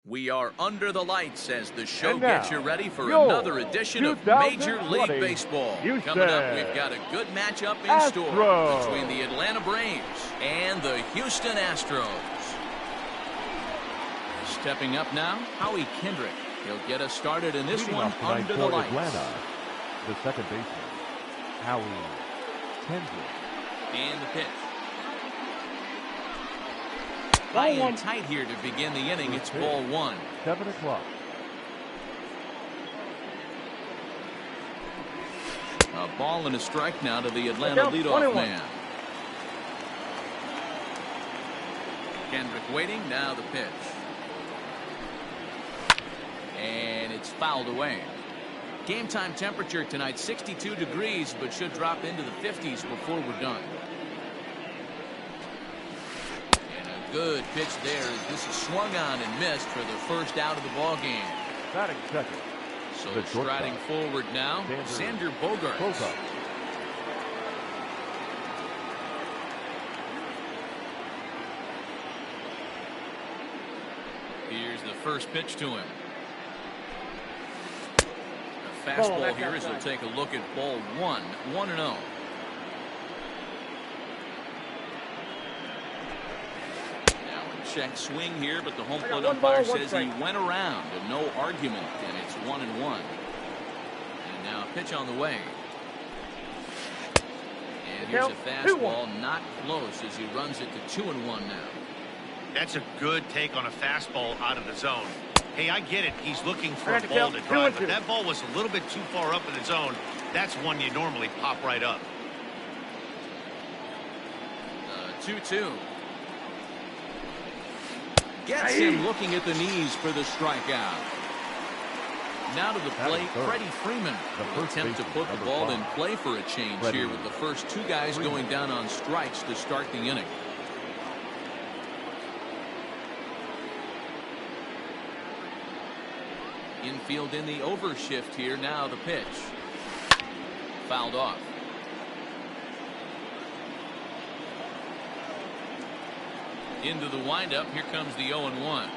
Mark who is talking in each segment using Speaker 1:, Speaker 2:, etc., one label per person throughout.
Speaker 1: We are under the lights as the show gets you ready for another edition of Major League Baseball. Coming up, we've got a good matchup in store between the Atlanta Braves and the Houston Astros. Stepping up now, Howie Kendrick. He'll get us started in this one under the lights.
Speaker 2: Atlanta, the second baseman, Howie Kendrick.
Speaker 1: And the pitch. High and tight here to begin the inning. It's ball one.
Speaker 2: 7 o'clock.
Speaker 1: A ball and a strike now to the Atlanta leadoff man. Kendrick waiting. Now the pitch. And it's fouled away. Game time temperature tonight 62 degrees, but should drop into the 50s before we're done. Good pitch there. This is swung on and missed for the first out of the ball game.
Speaker 2: Batting second.
Speaker 1: So striding forward now, Xander Bogaerts. Here's the first pitch to him. A fastball here as he'll take a look at ball one. 1-0. Check swing here, but the home plate umpire says he went around and no argument, and it's 1-1. And now a pitch on the way. And here's a fastball not close as he runs it to 2-1 now.
Speaker 3: That's a good take on a fastball out of the zone. Hey, I get it. He's looking for a ball to drive, but that ball was a little bit too far up in the zone. That's one you normally pop right up.
Speaker 1: 2-2. Gets him looking at the knees for the strikeout. Now to the plate, Freddie Freeman will attempt to put the ball in play for a change here with the first two guys going down on strikes to start the inning. Infield in the overshift here. Now the pitch. Fouled off. Into the windup. Here comes the 0-1.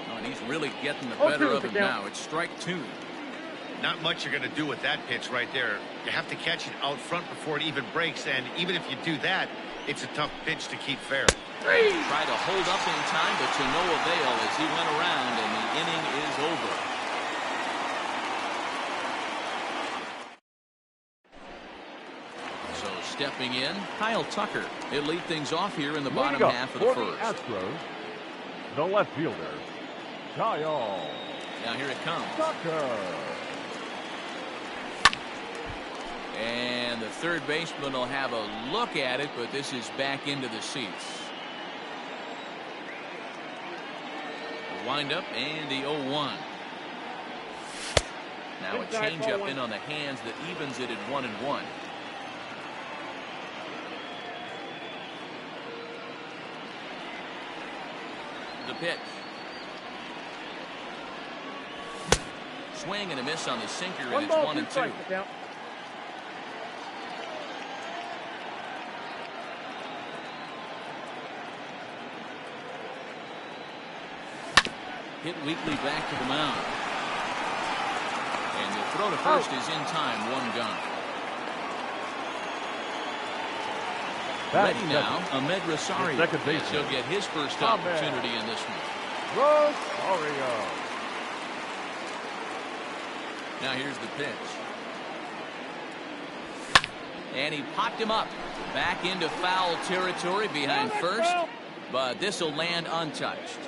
Speaker 1: Oh, and he's really getting the better of him now. It's strike two.
Speaker 3: Not much you're going to do with that pitch right there. You have to catch it out front before it even breaks, and even if you do that, it's a tough pitch to keep fair.
Speaker 1: Try to hold up in time, but to no avail as he went around, and the inning is over. Stepping in, Kyle Tucker. He'll lead things off here in the bottom half of the first.
Speaker 2: Astros, the left fielder, Kyle.
Speaker 1: Now here it comes.
Speaker 2: Tucker.
Speaker 1: And the third baseman will have a look at it, but this is back into the seats. The windup and the 0-1. Now a changeup in on the hands that evens it at 1-1. The pitch. Swing and a miss on the sinker, and it's 1-2. Hit weakly back to the mound. And the throw to first is in time. One gone. Ready now, Ahmed Rosario. Yes, he'll get his first opportunity in this one.
Speaker 2: Rosario.
Speaker 1: Now here's the pitch. And he popped him up. Back into foul territory behind first. But this will land untouched.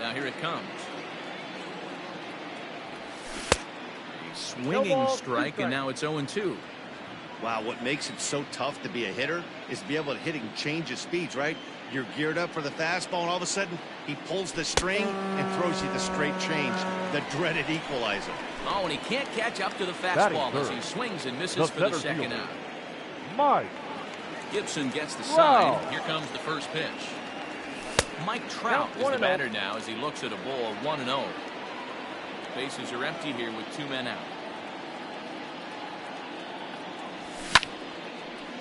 Speaker 1: Now here it comes. A swinging strike, and now it's 0-2.
Speaker 3: Wow, what makes it so tough to be a hitter is to be able to hit and change his speeds, right? You're geared up for the fastball, and all of a sudden, he pulls the string and throws you the straight change, the dreaded equalizer.
Speaker 1: Oh, and he can't catch up to the fastball as he swings and misses for the second out.
Speaker 2: Mike
Speaker 1: Gibson gets the side. Here comes the first pitch. Mike Trout is the batter now as he looks at a ball 1-0. Bases are empty here with two men out.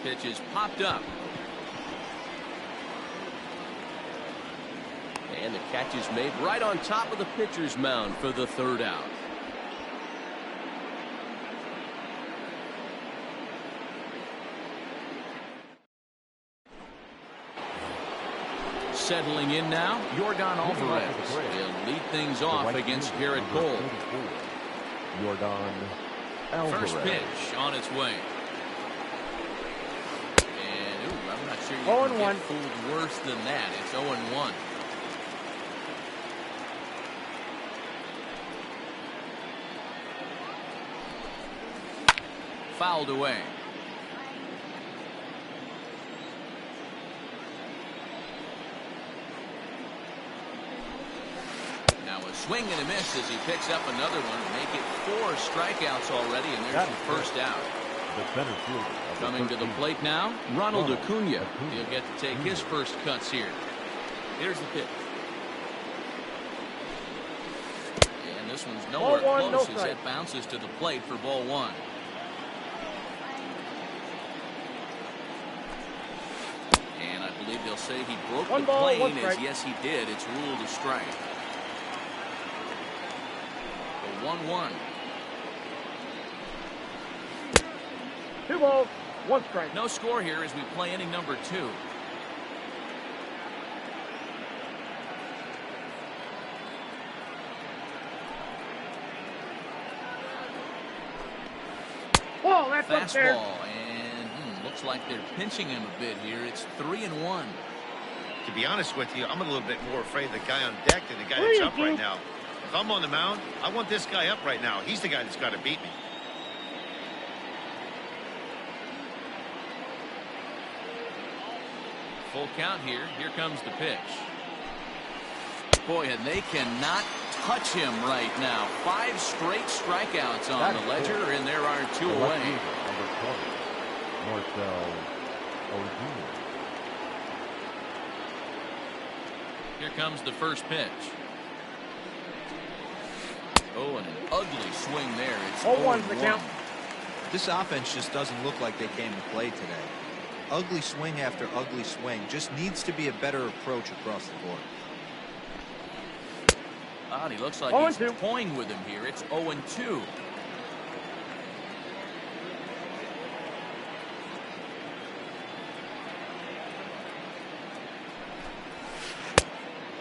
Speaker 1: Pitch is popped up.
Speaker 4: And the catch is made right on top of the pitcher's mound for the third out.
Speaker 1: Settling in now, Yordan Alvarez. He'll lead things off against Garrett Cole.
Speaker 2: Yordan Alvarez.
Speaker 1: First pitch on its way. And I'm not sure you can get fooled worse than that. It's 0-1. Fouled away. Now a swing and a miss as he picks up another one. Make it 4 strikeouts already, and there's your first out.
Speaker 2: The center fielder.
Speaker 1: Coming to the plate now, Ronald Acuna. He'll get to take his first cuts here. Here's the pitch. And this one's nowhere close as it bounces to the plate for ball 1. And I believe they'll say he broke the plane, as yes he did. It's ruled a strike. The 1-1.
Speaker 2: 2 balls, 1 strike.
Speaker 1: No score here as we play inning number 2.
Speaker 2: Oh, that's
Speaker 1: fastball, and looks like they're pinching him a bit here. It's 3-1.
Speaker 3: To be honest with you, I'm a little bit more afraid of the guy on deck than the guy that's up right now. If I'm on the mound, I want this guy up right now. He's the guy that's got to beat me.
Speaker 1: Full count here. Here comes the pitch. Boy, and they cannot touch him right now. 5 straight strikeouts on the ledger, and there are 2 away.
Speaker 2: Number 20, Marcell Ozuna.
Speaker 1: Here comes the first pitch. Oh, and an ugly swing there. It's 0-1 the count.
Speaker 5: This offense just doesn't look like they came to play today. Ugly swing after ugly swing. Just needs to be a better approach across the board.
Speaker 1: Oh, and he looks like he's toying with him here. It's 0-2.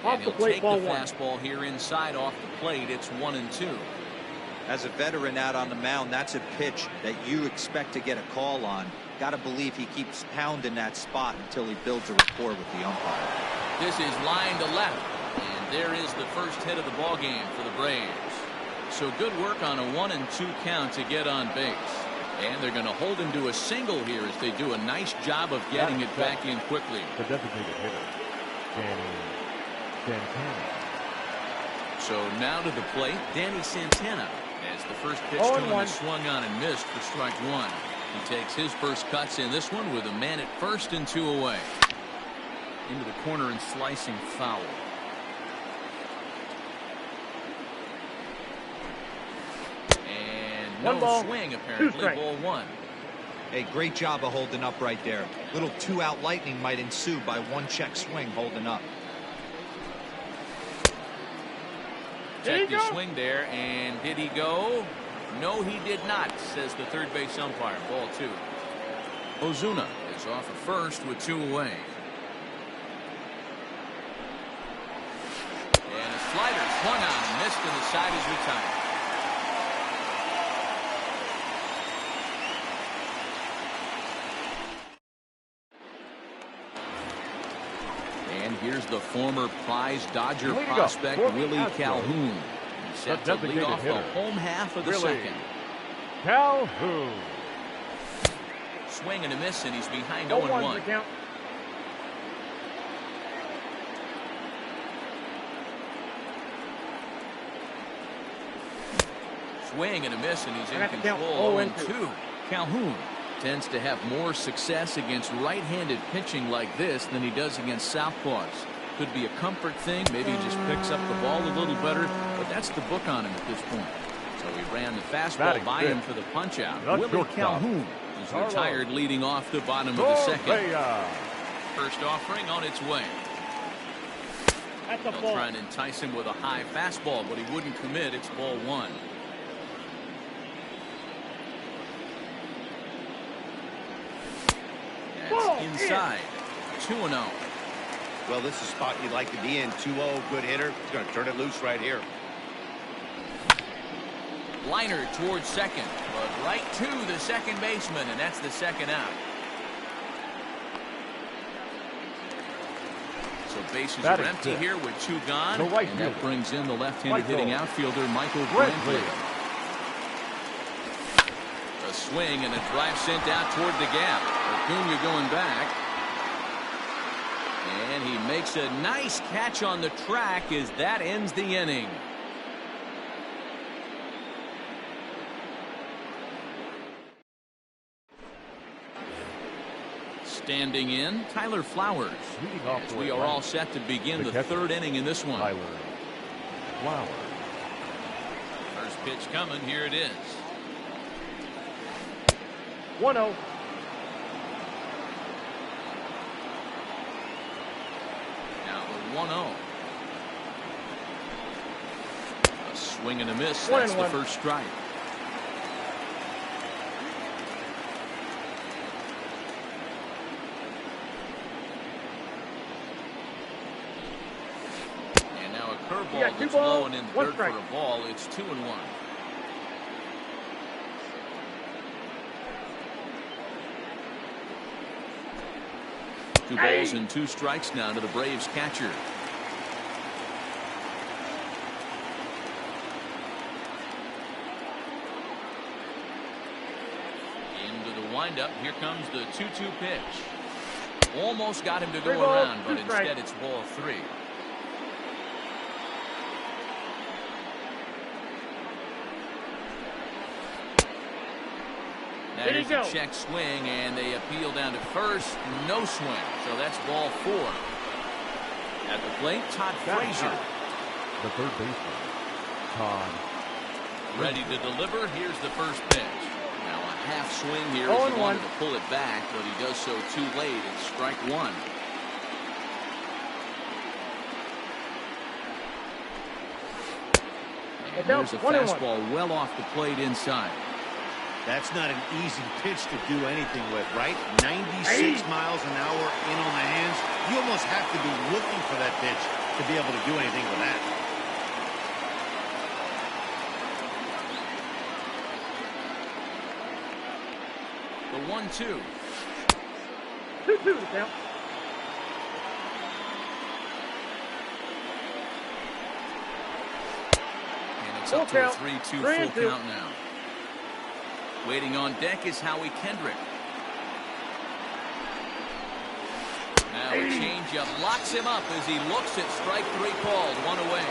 Speaker 1: And he'll take the fastball here inside off the plate. It's 1-2.
Speaker 5: As a veteran out on the mound, that's a pitch that you expect to get a call on. Got to believe he keeps pounding that spot until he builds a rapport with the umpire.
Speaker 1: This is line to left, and there is the first hit of the ball game for the Braves. So good work on a 1-2 count to get on base. And they're going to hold him to a single here as they do a nice job of getting it back in quickly.
Speaker 2: The designated hitter, Danny Santana.
Speaker 1: So now to the plate, Danny Santana. As the first pitch to him is swung on and missed for strike 1. He takes his first cuts in this one with a man at first and 2 away. Into the corner and slicing foul. And no swing apparently. Ball 1.
Speaker 5: Hey, great job of holding up right there. Little 2-out lightning might ensue by 1 check swing holding up.
Speaker 1: Checked his swing there, and did he go? No, he did not, says the third base umpire. Ball 2. Ozuna is off at first with 2 away. And a slider swung on and missed, and the side is retired. And here's the former prize Dodger prospect, Willie Calhoun. He's set to lead off the home half of the second.
Speaker 2: Calhoun.
Speaker 1: Swing and a miss, and he's behind 0-1. Swing and a miss, and he's in control. 0-2. Calhoun tends to have more success against right-handed pitching like this than he does against southpaws. Could be a comfort thing. Maybe he just picks up the ball a little better, but that's the book on him at this point. So he ran the fastball by him for the punch-out. Willie Calhoun is retired leading off the bottom of the second. First offering on its way.
Speaker 6: That's a
Speaker 1: They'll
Speaker 6: ball.
Speaker 1: try and entice him with a high fastball, but he wouldn't commit. It's ball one. That's inside. 2-0.
Speaker 3: Well, this is a spot you'd like to be in. 2-0, good hitter. He's going to turn it loose right here.
Speaker 1: Liner towards second, but right to the second baseman, and that's the second out. So bases are empty here with two gone, and that brings in the left-handed hitting outfielder Michael Brantley. A swing and a drive sent out toward the gap. Acuna going back. And he makes a nice catch on the track as that ends the inning. Standing in, Tyler Flowers. As we are all set to begin the third inning in this one.
Speaker 2: Tyler Flowers.
Speaker 1: First pitch coming. Here it is.
Speaker 6: 1-0.
Speaker 1: Now the 1-0. A swing and a miss. That's the first strike. Curveball that's low and in the dirt for a ball. It's 2-1. Two balls and two strikes now to the Braves catcher. Into the windup. Here comes the 2-2 pitch. Almost got him to go around, but instead it's ball three. There's a check swing, and they appeal down to first. No swing, so that's ball four. At the plate, Todd Frazier.
Speaker 2: The third baseman, Todd.
Speaker 1: Ready to deliver. Here's the first pitch. Now a half swing here as he wanted to pull it back, but he does so too late. It's strike one. And there's a fastball well off the plate inside.
Speaker 3: That's not an easy pitch to do anything with, right? 96 miles an hour in on the hands. You almost have to be looking for that pitch to be able to do anything with that.
Speaker 1: The 1-2.
Speaker 6: 2-2 count.
Speaker 1: And it's up to a 3-2 full count now. Waiting on deck is Howie Kendrick. Now a changeup locks him up as he looks at strike three called. One away.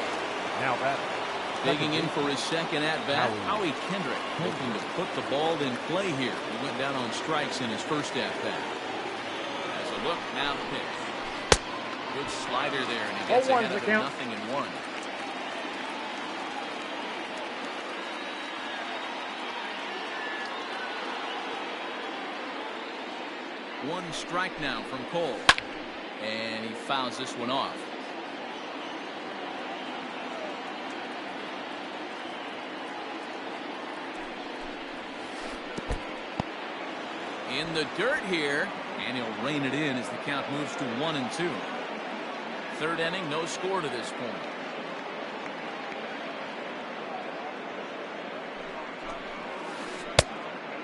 Speaker 2: Now that.
Speaker 1: Digging in for his second at-bat, Howie Kendrick looking to put the ball in play here. He went down on strikes in his first at-bat. As a look, now the pitch. Good slider there, and he gets ahead of it 0-1. One strike now from Cole, and he fouls this one off. In the dirt here, and he'll rein it in as the count moves to 1-2. Third inning, no score to this point.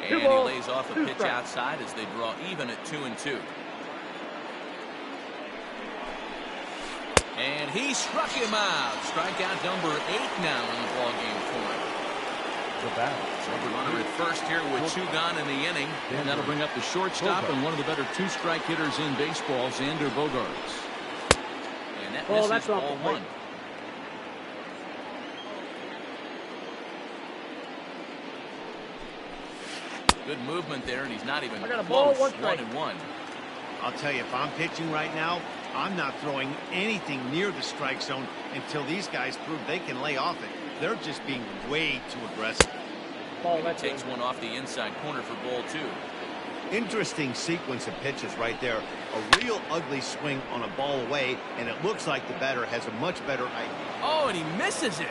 Speaker 1: And he lays off a pitch outside as they draw even at 2-2. And he struck him out. Strikeout number 8 now in the ballgame for him. So the runner at first here with two gone in the inning. And that'll bring up the shortstop and one of the better two-strike hitters in baseball, Xander Bogaerts. And that misses ball one. Good movement there, and he's not even close. 1-1.
Speaker 3: I'll tell you, if I'm pitching right now, I'm not throwing anything near the strike zone until these guys prove they can lay off it. They're just being way too aggressive.
Speaker 1: He takes one off the inside corner for ball two.
Speaker 3: Interesting sequence of pitches right there. A real ugly swing on a ball away, and it looks like the batter has a much better idea.
Speaker 1: Oh, and he misses it.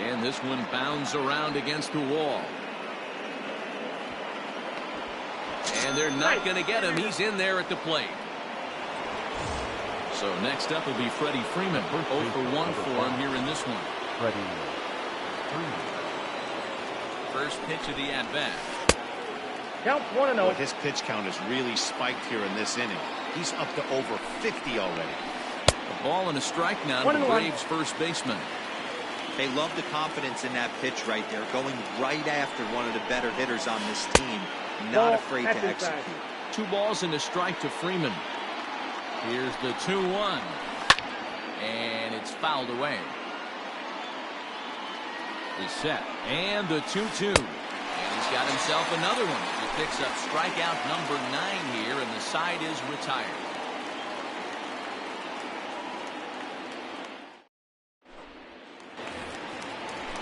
Speaker 1: And this one bounds around against the wall. And they're not going to get him. He's in there at the plate. So next up will be Freddie Freeman. 0 for 1 for him here in this one.
Speaker 2: Freddie Freeman.
Speaker 1: First pitch of the at-bat.
Speaker 6: Count 1-0.
Speaker 3: Boy, his pitch count has really spiked here in this inning. He's up to over 50 already.
Speaker 1: A ball and a strike now to the Braves' first baseman.
Speaker 5: They love the confidence in that pitch right there, going right after one of the better hitters on this team. Not afraid to execute.
Speaker 1: 2 balls and a strike to Freeman. Here's the 2-1. And it's fouled away. He's set. And the 2-2. And he's got himself another one. He picks up strikeout number 9 here, and the side is retired.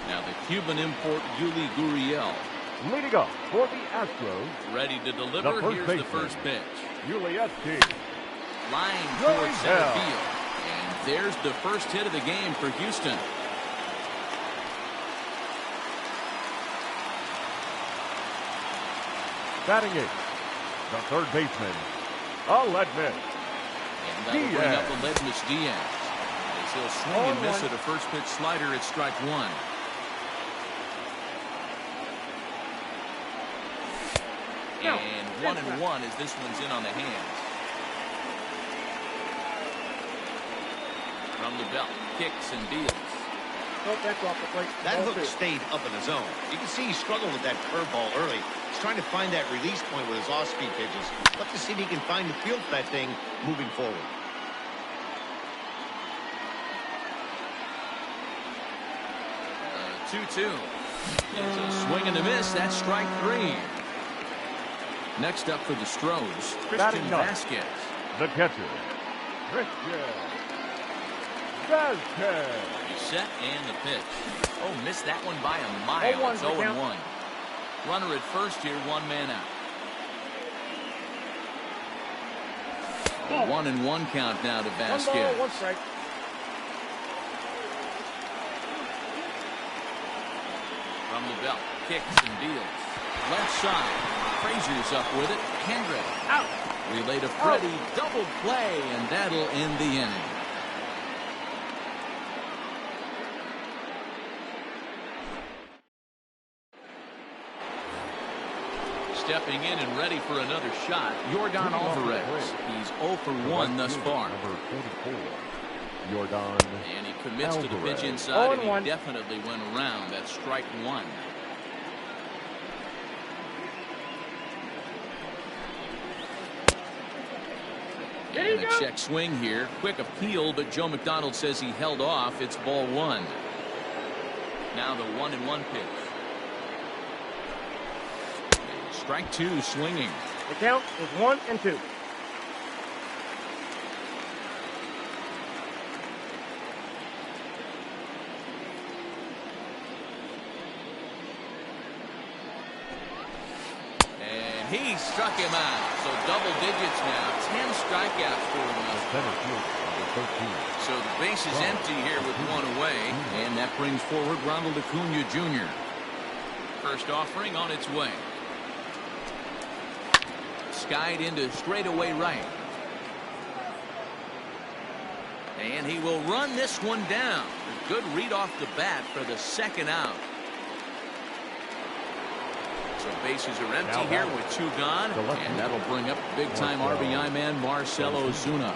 Speaker 1: Now the Cuban import Yuli Gurriel.
Speaker 2: Leading up for the Astros.
Speaker 1: Ready to deliver. Here's the first pitch.
Speaker 2: Yuli
Speaker 1: Line towards center field. And there's the first hit of the game for Houston.
Speaker 2: Batting it, the third baseman, Aledmys.
Speaker 1: And that'll bring up Aledmys Diaz. As he'll swing and miss at a first pitch slider at strike 1. And 1-1 as this one's in on the hands. From the belt, kicks and deals.
Speaker 6: Oh, that's off the plate.
Speaker 3: That hook stayed up in the zone. You can see he struggled with that curveball early. He's trying to find that release point with his off-speed pitches. Let's see if he can find the field for that thing moving forward.
Speaker 1: Uh, 2-2. It's a swing and a miss. That's strike 3. Next up for the Stros, Christian Vasquez.
Speaker 2: The catcher, Christian Vasquez.
Speaker 1: He's set and the pitch. Oh, missed that one by a mile. It's 0-1. Runner at first here, 1 man out. A 1-1 count now to Vasquez.
Speaker 6: 1 ball, 1 strike.
Speaker 1: From the belt, kicks and deals. Left side. Frazier's up with it. Hendrick out. Relay to Freddie. Double play, and that'll end the inning. Stepping in and ready for another shot, Yordan Alvarez. He's 0 for 1 thus far.
Speaker 2: Number 44, Yordan.
Speaker 1: And he commits to the pitch inside, and he definitely went around. That's strike 1. And a check swing here. Quick appeal, but Joe McDonald says he held off. It's ball 1. Now the 1-1 pitch. Strike 2 swinging.
Speaker 6: The count is 1-2.
Speaker 1: And he struck him out. So double digits now. 10 strikeouts for him. So the base is empty here with 1 away. And that brings forward Ronald Acuna Jr. First offering on its way. Skied into straightaway right. And he will run this one down. A good read off the bat for the second out. So bases are empty here with 2 gone. And that'll bring up big-time RBI man Marcell Ozuna.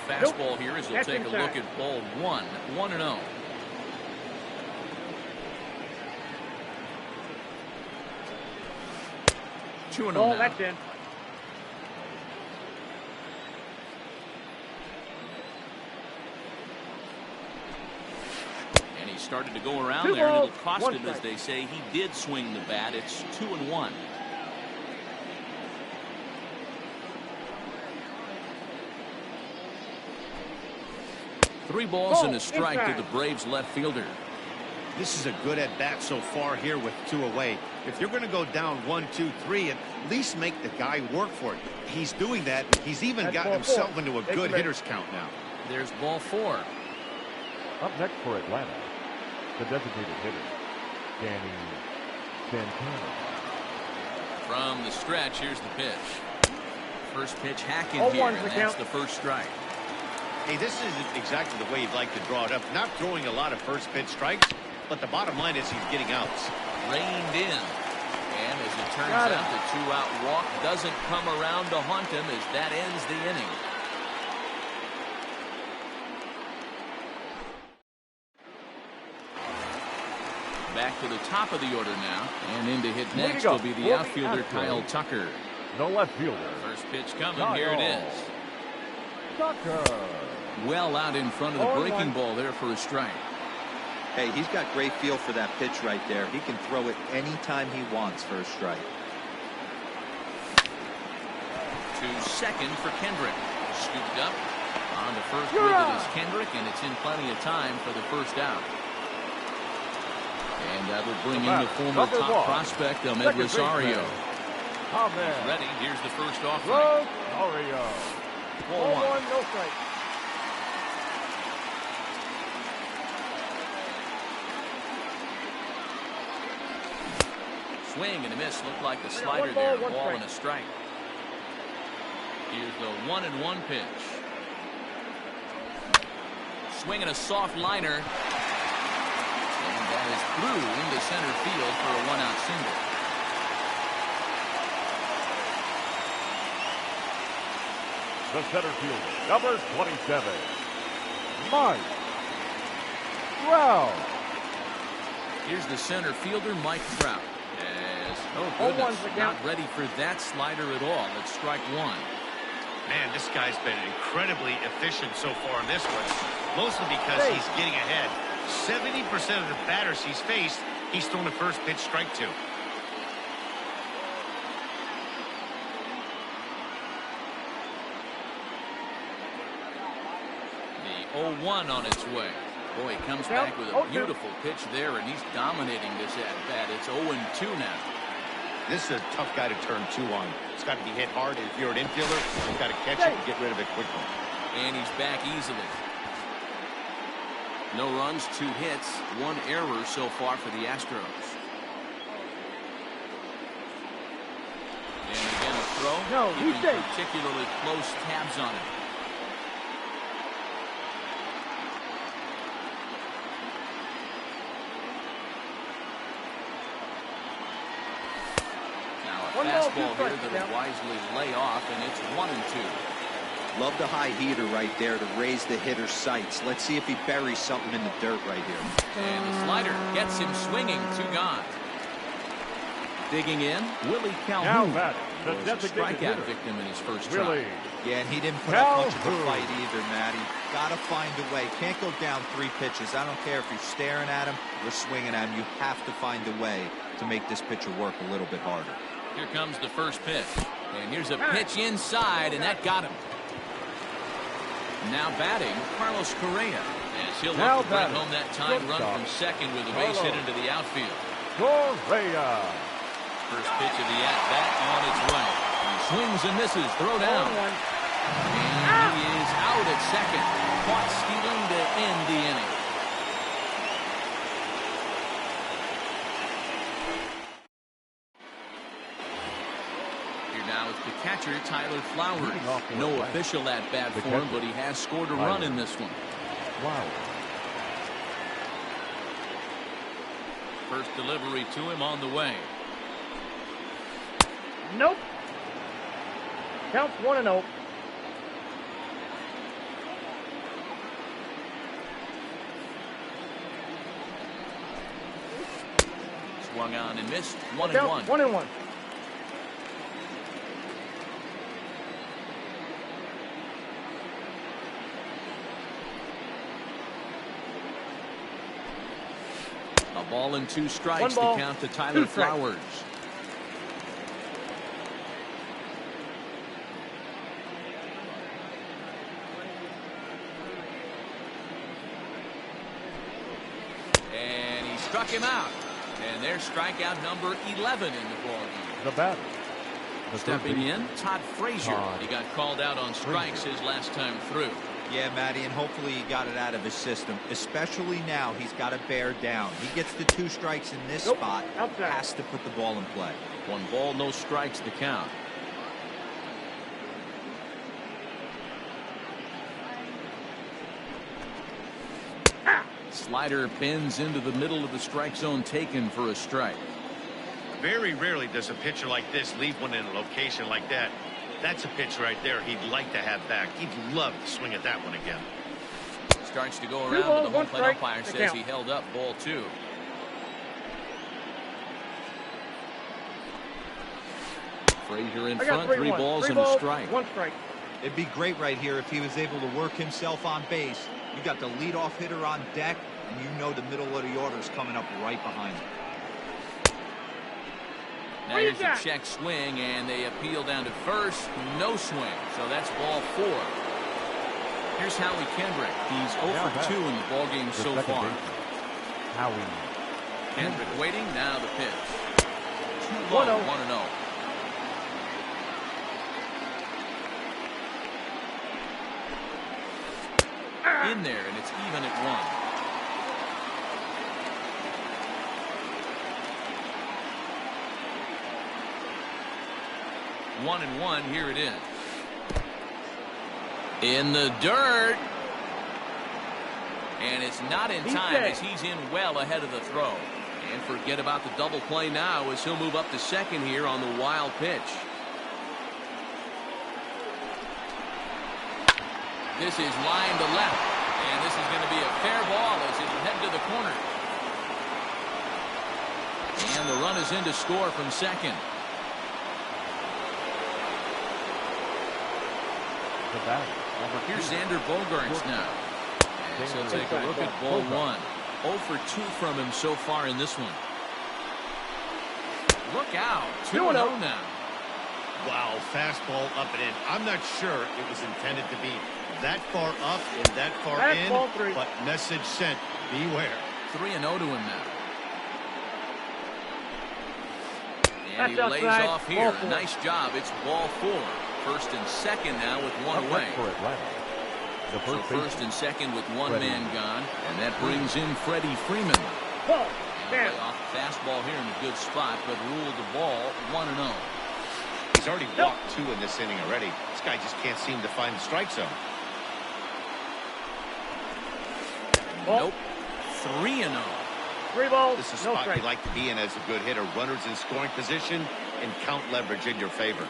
Speaker 1: The fastball here as he'll take a look at ball 1. 1-0.
Speaker 6: Oh, that's in.
Speaker 1: And he started to go around there, and it'll cost him, as they say. He did swing the bat. It's 2-1. Three balls and a strike to the Braves left fielder.
Speaker 3: This is a good at bat so far here with 2 away. If you're going to go down 1, 2, 3, at least make the guy work for it. He's doing that. He's even gotten himself into a good hitter's count now.
Speaker 1: There's ball 4.
Speaker 2: Up next for Atlanta, the designated hitter, Danny Santana.
Speaker 1: From the stretch, here's the pitch. First pitch hacking here, and that's the first strike.
Speaker 3: Hey, this isn't exactly the way you'd like to draw it up. Not throwing a lot of first pitch strikes, but the bottom line is he's getting outs.
Speaker 1: Reined in. And as it turns out, the 2-out walk doesn't come around to haunt him as that ends the inning. Back to the top of the order now. And in to hit next will be the outfielder Kyle Tucker.
Speaker 2: No left fielder.
Speaker 1: First pitch coming. Here it is.
Speaker 2: Tucker.
Speaker 1: Well out in front of the breaking ball there for a strike.
Speaker 5: Hey, he's got great feel for that pitch right there. He can throw it anytime he wants for a strike.
Speaker 1: To second for Kendrick. Scooped up. On the first with it is Kendrick, and it's in plenty of time for the first out. And that will bring in the former top prospect, Ahmed Rosario. He's ready. Here's the first offering.
Speaker 2: Rosario.
Speaker 6: 4-1, no strike.
Speaker 1: Swing and a miss. Looked like the slider there. Ball and a strike. Here's the 1-1 pitch. Swing and a soft liner. And that is through into center field for a 1-out single.
Speaker 2: The center fielder, number 27, Mike Trout.
Speaker 1: Here's the center fielder, Mike Trout. Yes. Oh, goodness. Not ready for that slider at all. It's strike 1.
Speaker 3: Man, this guy's been incredibly efficient so far in this one. Mostly because he's getting ahead. 70% of the batters he's faced, he's thrown a first pitch strike to.
Speaker 1: The 0-1 on its way. Boy, he comes back with a beautiful pitch there, and he's dominating this at-bat. It's 0-2 now.
Speaker 3: This is a tough guy to turn 2 on. It's got to be hit hard. If you're an infielder, you've got to catch it and get rid of it quickly.
Speaker 1: And he's back easily. No runs, 2 hits, 1 error so far for the Astros. And again a throw. Keeping particularly close tabs on it. Fastball here that will wisely lay off, and it's 1-2.
Speaker 5: Love the high heater right there to raise the hitter's sights. Let's see if he buries something in the dirt right here.
Speaker 1: And the slider gets him swinging. 2 gone. Digging in, Willie Calhoun.
Speaker 2: The
Speaker 1: strikeout victim in his first try.
Speaker 5: Yeah, and he didn't put up much of a fight either, Matty. Gotta find a way. Can't go down 3 pitches. I don't care if you're staring at him or swinging at him. You have to find a way to make this pitcher work a little bit harder.
Speaker 1: Here comes the first pitch. And here's a pitch inside, and that got him. Now batting, Carlos Correa. As he'll look to bring home that time run from second with a base hit into the outfield.
Speaker 2: Correa.
Speaker 1: First pitch of the at-bat on its way. He swings and misses. Throw down. And he is out at second. Caught stealing to end the inning. Now it's the catcher, Tyler Flowers. No official at-bat for him, but he has scored a run in this one. First delivery to him on the way.
Speaker 6: Nope. Counts 1-0.
Speaker 1: Swung on and missed. 1-1.
Speaker 6: 1-1.
Speaker 1: A ball and 2 strikes to count to Tyler Flowers. And he's Struck him out. And there's strikeout number 11 in the ballgame.
Speaker 2: The batter.
Speaker 1: Stepping in, Todd Frazier. He got called out on strikes his last time through.
Speaker 5: Yeah, Matty, and hopefully he got it out of his system. Especially now, he's got to bear down. He gets the 2 strikes in this spot.
Speaker 6: Outside.
Speaker 5: Has to put the ball in play.
Speaker 1: 1 ball, no strikes to count. Slider bends into the middle of the strike zone, taken for a strike.
Speaker 3: Very rarely does a pitcher like this leave one in a location like that. That's a pitch right there he'd like to have back. He'd love to swing at that one again.
Speaker 1: Starts to go
Speaker 6: 2
Speaker 1: around, but
Speaker 6: balls,
Speaker 1: the
Speaker 6: 1
Speaker 1: home plate
Speaker 6: strike,
Speaker 1: umpire
Speaker 6: the
Speaker 1: says
Speaker 6: count.
Speaker 1: he held up ball 2. Frazier in
Speaker 6: I got
Speaker 1: front, 3 balls and a strike.
Speaker 6: 1 strike.
Speaker 5: It'd be great right here if he was able to work himself on base. You got the leadoff hitter on deck, and you know the middle of the order is coming up right behind him.
Speaker 1: Now here's a check swing, and they appeal down to first. No swing, so that's ball 4. Here's Howie Kendrick. He's 0 for 2 in the ballgame so far.
Speaker 2: Howie
Speaker 1: Kendrick waiting, now the pitch. 2 low, 1-0. In there, and it's even at 1. One and 1, here it is. In the dirt. And it's not in time as he's in well ahead of the throw. And forget about the double play now as he'll move up to second here on the wild pitch. This is line to left. And this is going to be a fair ball as it'll head to the corner. And the run is in to score from second. Here's Xander Bogaerts now. And so take a look at ball 1. 0 for 2 from him so far in this one. Look out. 2-0 now.
Speaker 3: Wow, fastball up and in. I'm not sure it was intended to be that far up and that far in, but message sent. Beware.
Speaker 1: 3-0 to him now. And he lays off here. A nice job. It's ball 4. First and second now with 1 away. So first and second with 1 man gone. And that brings in Freddie Freeman. And off fastball here in a good spot, but ruled the ball 1-0.
Speaker 3: He's already walked 2 in this inning already. This guy just can't seem to find the strike zone.
Speaker 1: Nope. 3-0.
Speaker 6: 3 balls.
Speaker 3: This is a spot you like to be in as a good hitter. Runners in scoring position and count leverage in your favor.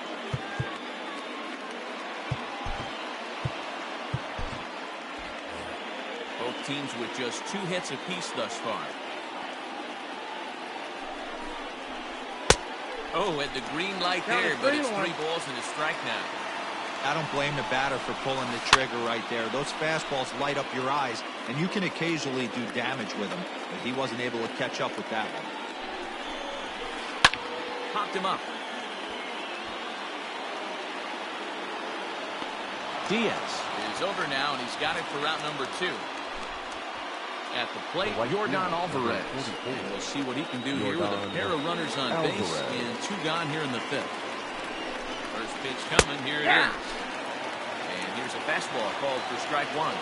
Speaker 1: Both teams with just 2 hits apiece thus far. Oh, at the green light there, but it's 3 balls and a strike now.
Speaker 5: I don't blame the batter for pulling the trigger right there. Those fastballs light up your eyes, and you can occasionally do damage with them, but he wasn't able to catch up with that one.
Speaker 1: Popped him up. Diaz is over now, and he's got it for out number 2. At the plate, Yordan Alvarez. And we'll see what he can do here with a pair of runners on base and 2 gone here in the 5th. First pitch coming, here it is. And here's a fastball called for strike 1.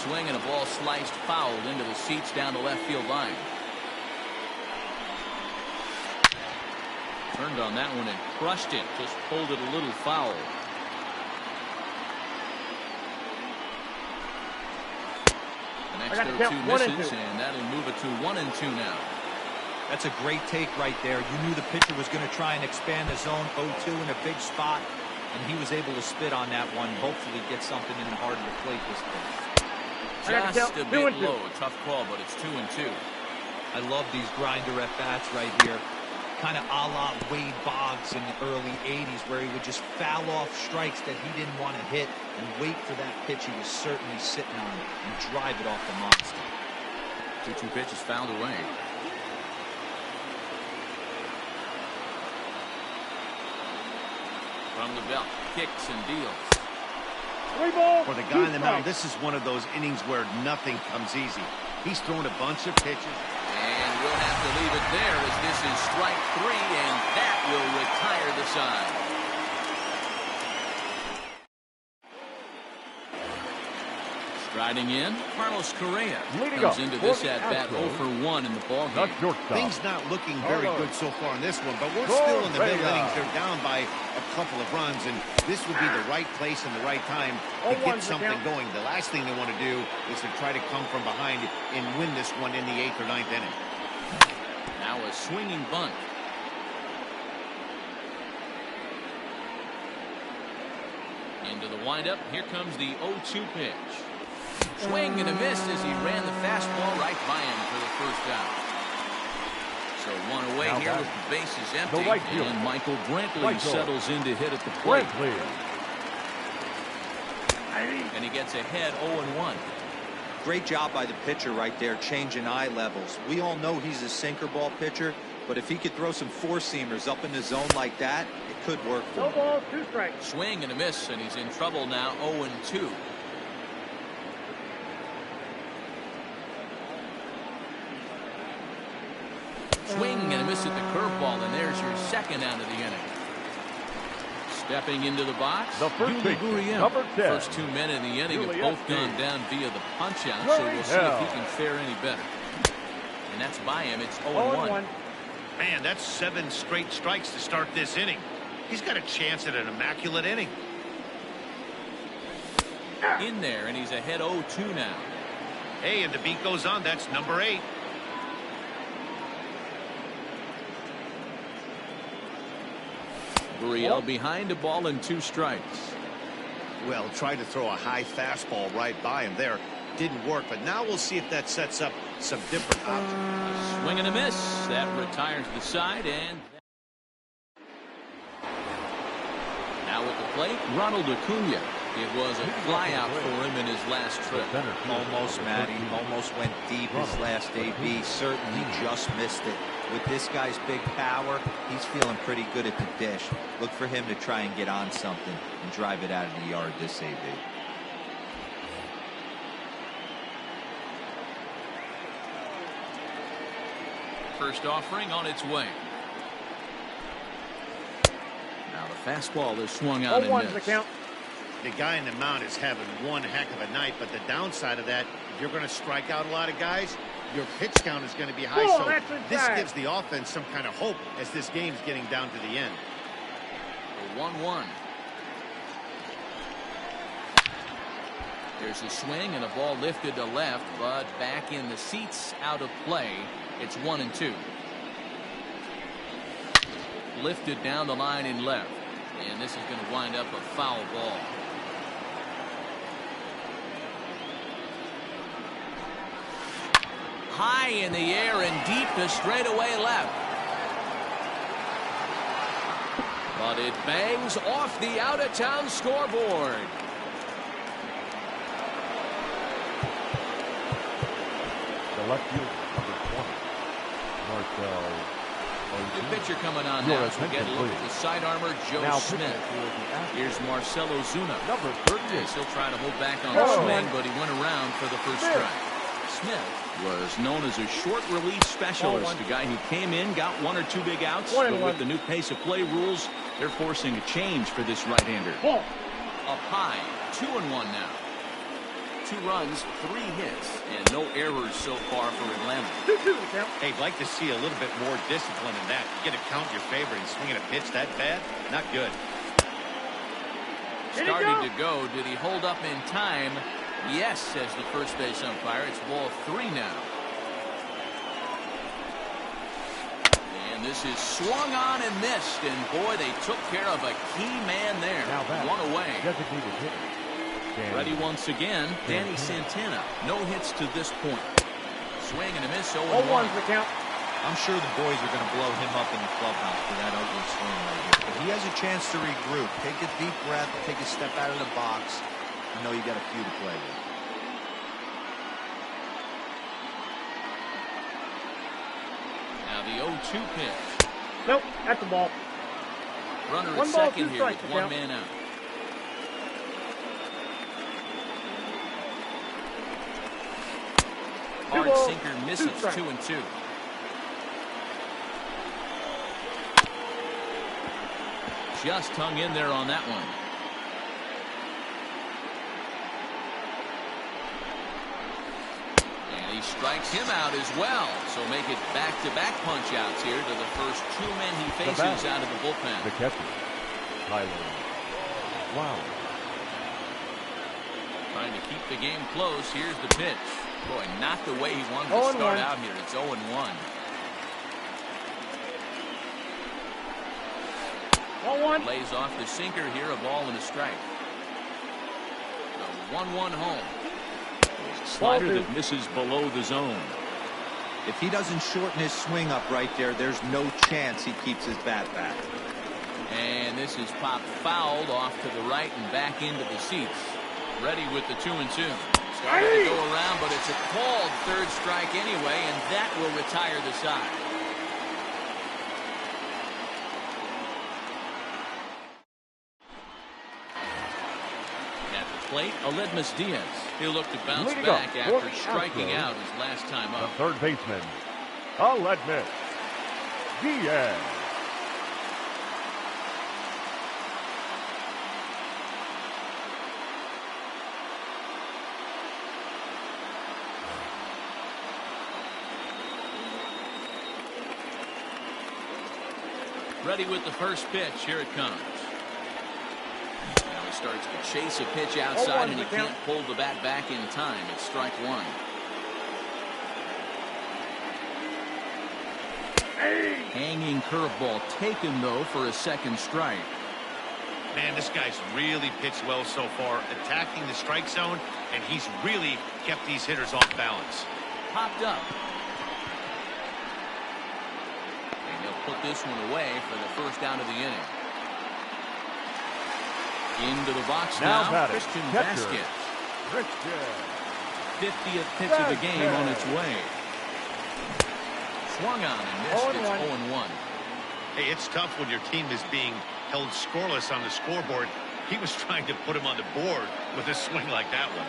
Speaker 1: Swing and a ball sliced fouled into the seats down the left field line. Turned on that one and crushed it. Just pulled it a little foul. The next 0-2 misses, and that'll move it to 1-2 now.
Speaker 5: That's a great take right there. You knew the pitcher was going to try and expand the zone 0-2 in a big spot, and he was able to spit on that one. Hopefully get something in the heart of the plate this pitch.
Speaker 1: Just a bit low. A tough call, but it's 2-2.
Speaker 5: I love these grinder at-bats right here. Kind of a la Wade Boggs in the early 80s, where he would just foul off strikes that he didn't want to hit and wait for that pitch he was certainly sitting on and drive it off the monster.
Speaker 1: 2-2 pitch is fouled away. From the belt, kicks and deals.
Speaker 6: 3 balls,
Speaker 3: For the
Speaker 6: 2
Speaker 3: guy in the mound,
Speaker 6: strikes.
Speaker 3: this is one of those innings where nothing comes easy. He's thrown a bunch of pitches.
Speaker 1: And we'll have to leave it there as this is strike 3, and that will retire the side. Striding in, Carlos Correa
Speaker 2: Leading
Speaker 1: comes
Speaker 2: up
Speaker 1: into
Speaker 2: for
Speaker 1: this
Speaker 2: the
Speaker 1: at-bat
Speaker 2: Astros,
Speaker 1: 0 for 1 in the ballgame.
Speaker 2: Not shortstop.
Speaker 3: Things not looking very
Speaker 2: Carlos.
Speaker 3: good so far in this one, but we're still in the middle
Speaker 2: Correa.
Speaker 3: innings. They're down by a couple of runs, and this would be the right place and the right time to
Speaker 6: 0-1
Speaker 3: get
Speaker 6: the
Speaker 3: something
Speaker 6: count.
Speaker 3: going. The last thing they want to do is to try to come from behind and win this one in the 8th or 9th inning.
Speaker 1: Now a swinging bunt. Into the windup. Here comes the 0-2 pitch. Swing and a miss as he ran the fastball right by him for the first out. So one away
Speaker 2: Now
Speaker 1: here
Speaker 2: back.
Speaker 1: with the bases empty.
Speaker 2: The right fielder.
Speaker 1: And Michael Brantley
Speaker 2: Right fielder.
Speaker 1: settles in to hit at the plate.
Speaker 2: Brantley.
Speaker 1: And he gets ahead 0-1.
Speaker 5: Great job by the pitcher right there, changing eye levels. We all know he's a sinker ball pitcher, but if he could throw some four-seamers up in the zone like that, it could work for
Speaker 6: No
Speaker 5: him.
Speaker 6: balls, 2 strikes.
Speaker 1: Swing and a miss, and he's in trouble now 0-2. Swing and a miss at the curveball, and there's your second out of the inning. Stepping into the box,
Speaker 2: The first
Speaker 1: Yuli
Speaker 2: baseman,
Speaker 1: Gurriel.
Speaker 2: number 10.
Speaker 1: First 2 men in the inning have
Speaker 2: Yuli
Speaker 1: both
Speaker 2: Gurriel.
Speaker 1: gone down via the punch-out, so we'll see if he
Speaker 2: Gurriel.
Speaker 1: can fare any better. And that's by him. It's
Speaker 6: 0-1.
Speaker 1: 0-1.
Speaker 3: Man, that's 7 straight strikes to start this inning. He's got a chance at an immaculate inning.
Speaker 1: In there, and he's ahead 0-2 now.
Speaker 3: Hey, and the beat goes on. That's number 8.
Speaker 1: Gurriel behind a ball and 2 strikes.
Speaker 3: Well, tried to throw a high fastball right by him there. Didn't work, but now we'll see if that sets up some different options.
Speaker 1: Swing and a miss. That retires the side, and now at the plate, Ronald Acuna. It was a flyout for him in his last trip.
Speaker 5: Almost, Matty. Almost went deep his last AB. Certainly just missed it. With this guy's big power, he's feeling pretty good at the dish. Look for him to try and get on something and drive it out of the yard this AB.
Speaker 1: First offering on its way. Now the fastball is swung out and
Speaker 6: 0-1 the
Speaker 1: missed.
Speaker 6: count.
Speaker 3: The guy in the mound is having one heck of a night, but the downside of that, if you're going to strike out a lot of guys, your pitch count is going to be high.
Speaker 6: Oh,
Speaker 3: So
Speaker 6: that's
Speaker 3: this
Speaker 6: inside.
Speaker 3: gives the offense some kind of hope as this game's getting down to the end.
Speaker 1: The 1-1. There's a swing and a ball lifted to left, but back in the seats, out of play. It's 1-2. Lifted down the line in left, and this is going to wind up a foul ball. High in the air and deep to straightaway left. But it bangs off the out-of-town scoreboard.
Speaker 2: The left field, number 20. Marcel.
Speaker 1: The pitcher coming on
Speaker 2: Your
Speaker 1: now as we get a
Speaker 2: attention,
Speaker 1: look at
Speaker 2: please.
Speaker 1: the side armor, Joe
Speaker 2: Now
Speaker 1: Smith.
Speaker 2: pitching for the Astros,
Speaker 1: Here's Marcell Ozuna.
Speaker 2: number
Speaker 1: And
Speaker 2: 38.
Speaker 1: still trying to hold back on
Speaker 6: Oh.
Speaker 1: the swing, but he went around for the first
Speaker 6: Smith.
Speaker 1: strike. Smith was known as a short release specialist,
Speaker 6: 1-1.
Speaker 1: a guy who came in, got 1 or 2 big outs,
Speaker 6: 1-1.
Speaker 1: but with the new pace of play rules, they're forcing a change for this right-hander.
Speaker 6: Ball.
Speaker 1: Up high, 2-1 now. 2 runs, 3 hits, and no errors so far for Atlanta.
Speaker 6: 2-2 the count.
Speaker 3: Hey, I'd like to see a little bit more discipline in that. You get a count in your favor and swinging a pitch that bad? Not good.
Speaker 6: Did he
Speaker 1: Starting to go. Did he hold up in time? Yes, says the first base umpire. It's ball 3 now. And this is swung on and missed. And boy, they took care of a key man there.
Speaker 2: Now back.
Speaker 1: 1 away.
Speaker 2: Designated hitter. Danny.
Speaker 1: Ready once again, Danny Santana. No hits to this point. Swing and a miss, 0-1.
Speaker 6: 0-1 the count.
Speaker 5: I'm sure the boys are going to blow him up in the clubhouse for that ugly swing right here. But he has a chance to regroup. Take a deep breath, take a step out of the box. I know you got a few to play with.
Speaker 1: Now the 0-2 pitch.
Speaker 6: Nope, that's a ball.
Speaker 1: Runner at
Speaker 6: 1 ball, 2
Speaker 1: second here
Speaker 6: strikes
Speaker 1: with
Speaker 6: the
Speaker 1: 1
Speaker 6: count.
Speaker 1: man out. hard
Speaker 6: balls,
Speaker 1: sinker
Speaker 6: 2
Speaker 1: misses.
Speaker 6: strikes.
Speaker 1: 2-2. Just hung in there on that one. And he strikes him out as well. So make it back-to-back punch-outs here to the first 2 men he faces out of the bullpen.
Speaker 2: The catcher, Tyler Flowers.
Speaker 1: Trying to keep the game close. Here's the pitch. Boy, not the way he wanted to start out here. It's 0-1. Lays off the sinker here, a ball and a strike. The 1-1 home. Slider that misses below the zone.
Speaker 5: If he doesn't shorten his swing up right there, there's no chance he keeps his bat back.
Speaker 1: And this is popped fouled off to the right and back into the seats. Ready with the 2-2. Starting to go around, but it's a called third strike anyway, and that will retire the side. At the plate, Aledmys Diaz. He'll look to bounce
Speaker 2: Leading
Speaker 1: back
Speaker 2: up
Speaker 1: after
Speaker 2: for the
Speaker 1: striking
Speaker 2: Astros,
Speaker 1: out his last time
Speaker 2: The
Speaker 1: up.
Speaker 2: third baseman, Aledmys Diaz.
Speaker 1: Ready with the first pitch. Here it comes. Now he starts to chase a pitch outside, and he can't pull the bat back in time. It's strike 1. Hanging curveball taken, though, for a second strike.
Speaker 3: Man, this guy's really pitched well so far, attacking the strike zone, and he's really kept these hitters off balance.
Speaker 1: Popped up. And he'll put this one away for the first out of the inning. Into the box now,
Speaker 2: batting,
Speaker 1: Christian
Speaker 2: catcher,
Speaker 1: Vasquez.
Speaker 2: Christian
Speaker 1: 50th pitch of the game on its way. Swung on and missed. It's 0-1.
Speaker 3: Hey, it's tough when your team is being held scoreless on the scoreboard. He was trying to put him on the board with a swing like that one.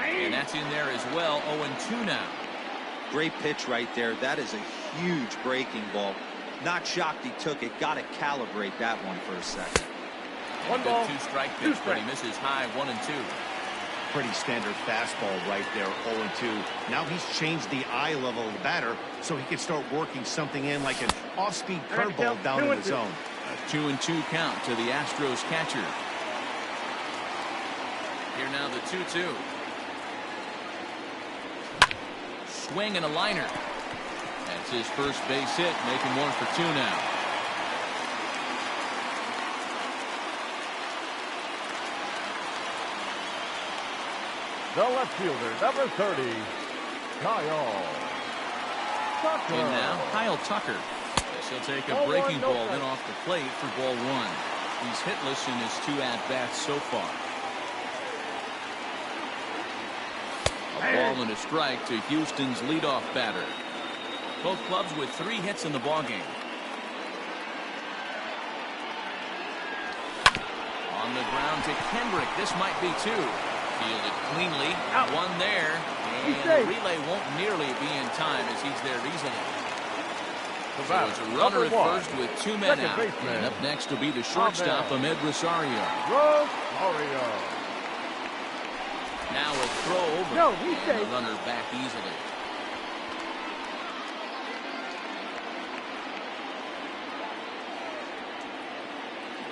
Speaker 1: And that's in there as well. 0-2 now.
Speaker 5: Great pitch right there. That is a huge breaking ball. Not shocked he took it. Got to calibrate that one for a second.
Speaker 1: One ball, 2-strike pitch, but he misses high. 1-2.
Speaker 3: Pretty standard fastball right there, 0-2. Now he's changed the eye level of the batter so he can start working something in like an off-speed curveball down in the zone.
Speaker 1: A 2-2 count to the Astros catcher. Here now the 2-2. Swing and a liner. That's his first base hit, making 1 for 2 now.
Speaker 2: The left fielder, number 30, Kyle Tucker.
Speaker 1: And now Kyle Tucker. Yes, he'll take a breaking ball in off the plate for ball 1. He's hitless in his 2 at-bats so far. A ball and a strike to Houston's leadoff batter. Both clubs with 3 hits in the ballgame. On the ground to Kendrick. This might be 2. Fielded cleanly. One there. And the relay won't nearly be in time as he's there easily. So it's a runner at first with 2 men out. And up next will be the shortstop, Ahmed Rosario. Now a throw over. And the runner back easily.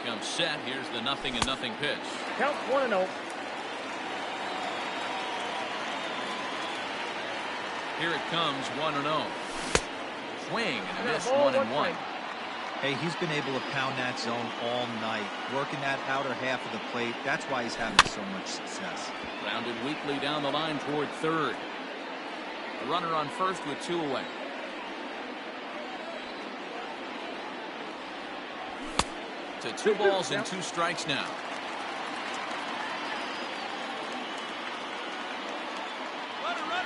Speaker 1: Comes set. Here's the 0-0 pitch.
Speaker 6: Count 1-0.
Speaker 1: Here it comes, 1-0. Swing and a miss, 1-1.
Speaker 5: Hey, he's been able to pound that zone all night, working that outer half of the plate. That's why he's having so much success.
Speaker 1: Rounded weakly down the line toward third. The runner on first with 2 away. To 2 balls and 2 strikes now.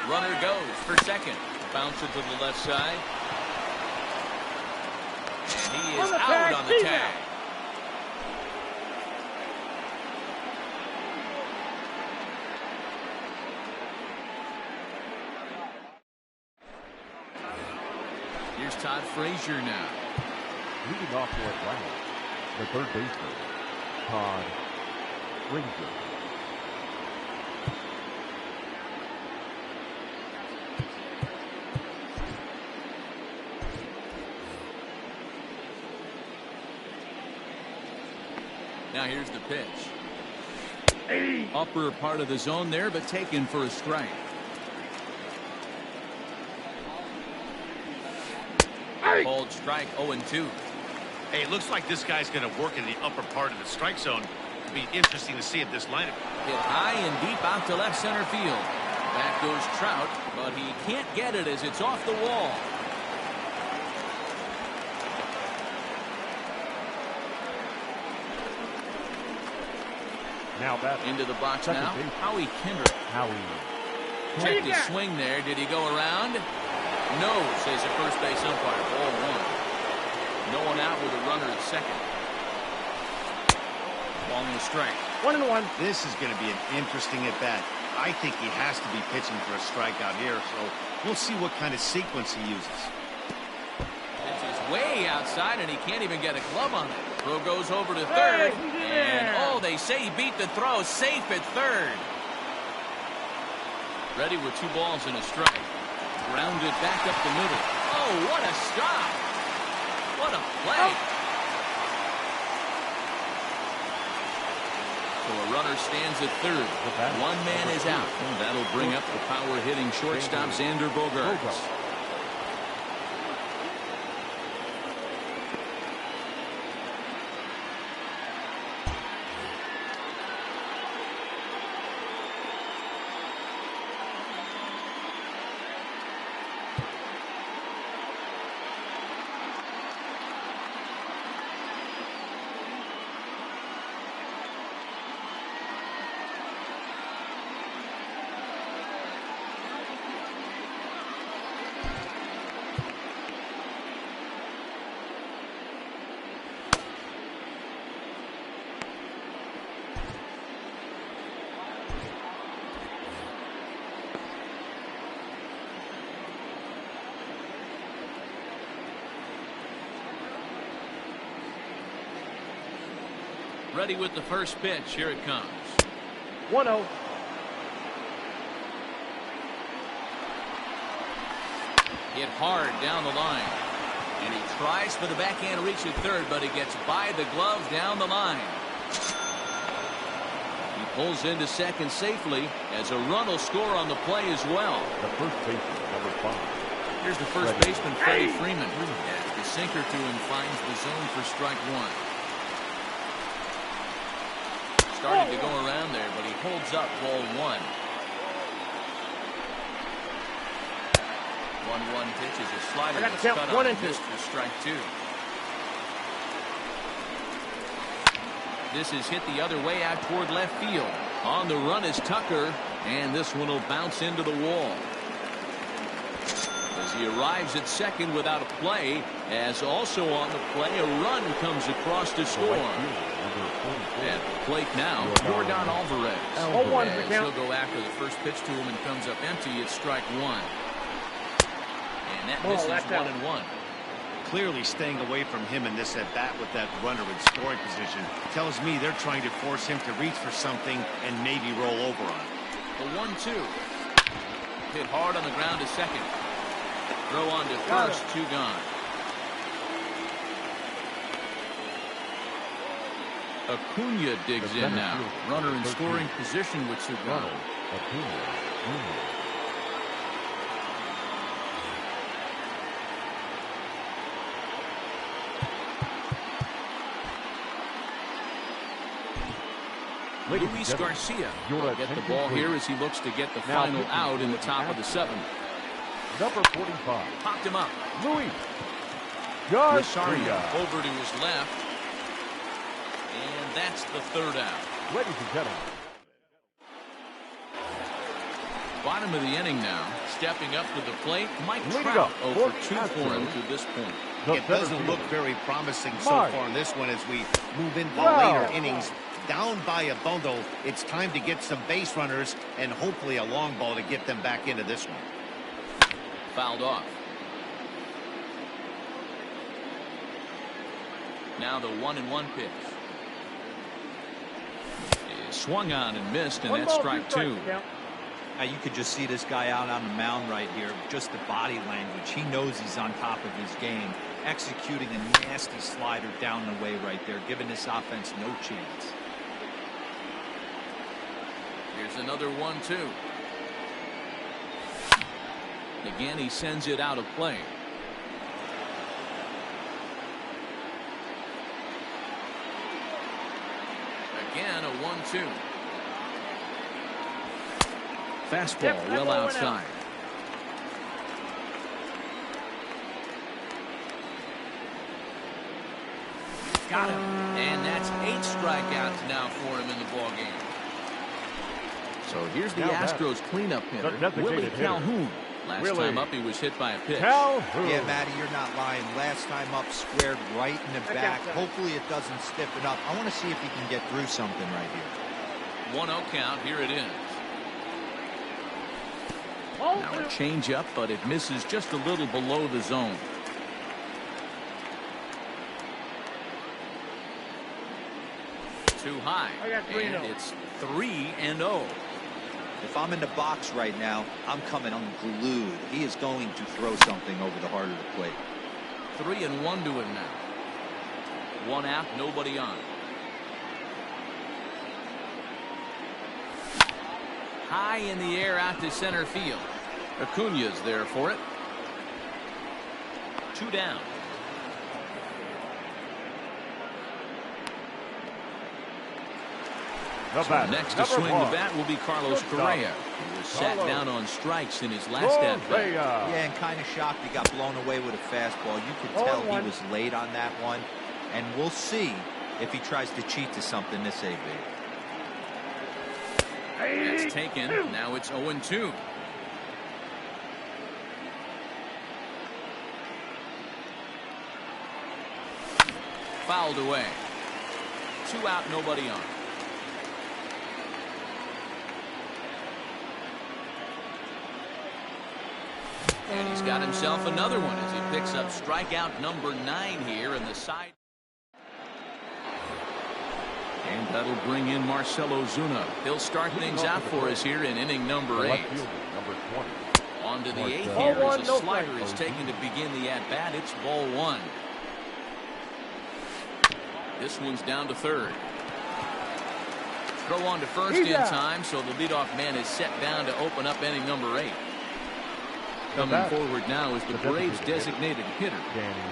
Speaker 1: Runner goes for second. Bounce it to the left side. And he is out on the tag. Todd Frazier now.
Speaker 2: Leading off for Atlanta, the third baseman, Todd Frazier.
Speaker 1: Now here's the pitch. Upper part of the zone there, but taken for a strike. Called strike 0-2.
Speaker 3: Hey, it looks like this guy's going to work in the upper part of the strike zone. It'll be interesting to see if this lineup.
Speaker 1: Hit high and deep out to left center field. Back goes Trout, but he can't get it as it's off the wall.
Speaker 2: Now back
Speaker 1: Into the box
Speaker 2: second
Speaker 1: now.
Speaker 2: base.
Speaker 1: Howie Kinder.
Speaker 2: Howie.
Speaker 1: Checked his swing there. Did he go around? No, says the first base umpire. Ball one. No one out with a runner at second. Ball and a strike.
Speaker 6: 1-1.
Speaker 3: This is going to be an interesting at-bat. I think he has to be pitching for a strikeout here, so we'll see what kind of sequence he uses.
Speaker 1: Pitch is way outside, and he can't even get a glove on it. Throw goes over to third. And, oh, they say he beat the throw. Safe at third. Ready with 2 balls and a strike. Grounded back up the middle. Oh, what a stop. What a play. So a runner stands at third. One man is out. And that'll bring up the power-hitting shortstop, Xander Bogaerts. Ready with the first pitch. Here it comes.
Speaker 6: 1-0.
Speaker 1: Hit hard down the line. And he tries for the backhand reach at third, but he gets by the glove down the line. He pulls into second safely as a run will score on the play as well.
Speaker 2: The first baseman, number 5.
Speaker 1: Here's the first baseman, Freddie Freeman. As the sinker to him finds the zone for strike 1. Started to go around there, but he holds up ball 1. 1-1 pitch is a slider that's cut on and missed for strike 2. This is hit the other way out toward left field. On the run is Tucker, and this one will bounce into the wall. As he arrives at second without a play, as also on the play, a run comes across to score. At the plate now, Yordan Alvarez. As he'll go after the first pitch to him and comes up empty. It's strike 1. And that misses 1-1.
Speaker 3: Clearly staying away from him in this at-bat with that runner in scoring position tells me they're trying to force him to reach for something and maybe roll over on it.
Speaker 1: The 1-2. Hit hard on the ground to second. Throw on to first, 2 gone. Acuna digs in now. Runner in scoring position with 2 gone. Luis Garcia will get the ball here as he looks to get the final out in the top of the 7th.
Speaker 2: Number 45.
Speaker 1: Popped him up.
Speaker 2: Luis
Speaker 1: Garcia over to his left. And that's the 3rd out.
Speaker 2: Ladies and gentlemen.
Speaker 1: Bottom of the inning now. Stepping up to the plate, Mike Trout over 2 for him to this point.
Speaker 3: It doesn't look very promising so far in this one as we move into the later innings. Down by a bundle, it's time to get some base runners and hopefully a long ball to get them back into this one.
Speaker 1: Fouled off. Now the 1-1 pitch. Is swung on and missed, and
Speaker 6: One
Speaker 1: that's
Speaker 6: ball,
Speaker 1: strike
Speaker 6: two strikes,
Speaker 1: two.
Speaker 6: count.
Speaker 5: Now you could just see this guy out on the mound right here. Just the body language. He knows he's on top of his game. Executing a nasty slider down the way right there, giving this offense no chance.
Speaker 1: Here's another 1-2. Again, he sends it out of play. Again, a 1-2. Fastball
Speaker 6: Yep, that
Speaker 1: well
Speaker 6: ball went out.
Speaker 1: outside. Got him. And that's 8 strikeouts now for him in the ballgame. So here's the
Speaker 2: Now
Speaker 1: Astros cleanup hitter,
Speaker 2: the designated
Speaker 1: Willie
Speaker 2: hitter.
Speaker 1: Calhoun. Last
Speaker 2: Willie
Speaker 1: time up, he was hit by a pitch.
Speaker 2: Calhoun.
Speaker 5: Yeah, Matty, you're not lying. Last time up, squared right in the
Speaker 6: I
Speaker 5: back.
Speaker 6: got that.
Speaker 5: Hopefully it doesn't stiffen up. I want to see if he can get through something right here.
Speaker 1: 1-0 count. Here it is.
Speaker 6: Ball
Speaker 1: Now a
Speaker 6: two.
Speaker 1: change up, but it misses just a little below the zone. Too high.
Speaker 6: I got 3-0.
Speaker 1: And it's 3-0.
Speaker 5: If I'm in the box right now, I'm coming unglued. He is going to throw something over the heart of the plate.
Speaker 1: 3-1 to him now. 1 out, nobody on. High in the air out to center field. Acuna's there for it. 2 down.
Speaker 2: The
Speaker 1: So
Speaker 2: batter,
Speaker 1: next to
Speaker 2: number
Speaker 1: swing
Speaker 2: one,
Speaker 1: the bat will be Carlos
Speaker 2: Shortstop.
Speaker 1: Correa, who was sat
Speaker 2: Carlos.
Speaker 1: down on strikes in his last at bat.
Speaker 2: Correa.
Speaker 5: Yeah, and kind of shocked he got blown away with a fastball. You could tell he
Speaker 6: 0-1.
Speaker 5: was late on that one. And we'll see if he tries to cheat to something this AB.
Speaker 1: That's taken. Now it's 0-2. Fouled away. 2 out, nobody on. And he's got himself another one as he picks up strikeout number 9 here in the side. And that'll bring in Marcell Ozuna. He'll start things out for us here in inning
Speaker 2: The
Speaker 1: number 8.
Speaker 2: left fielder, number 20.
Speaker 1: On to the 8th
Speaker 2: Ball
Speaker 1: here
Speaker 6: one,
Speaker 1: as
Speaker 6: no
Speaker 1: a slider
Speaker 6: strike.
Speaker 1: is taken to begin the at-bat. It's ball 1. This one's down to third. Throw on to first
Speaker 6: He's
Speaker 1: in
Speaker 6: out.
Speaker 1: time, so the leadoff man is set down to open up inning number 8. Coming
Speaker 2: batter,
Speaker 1: forward now is the
Speaker 2: the
Speaker 1: Braves'
Speaker 2: designated
Speaker 1: designated hitter,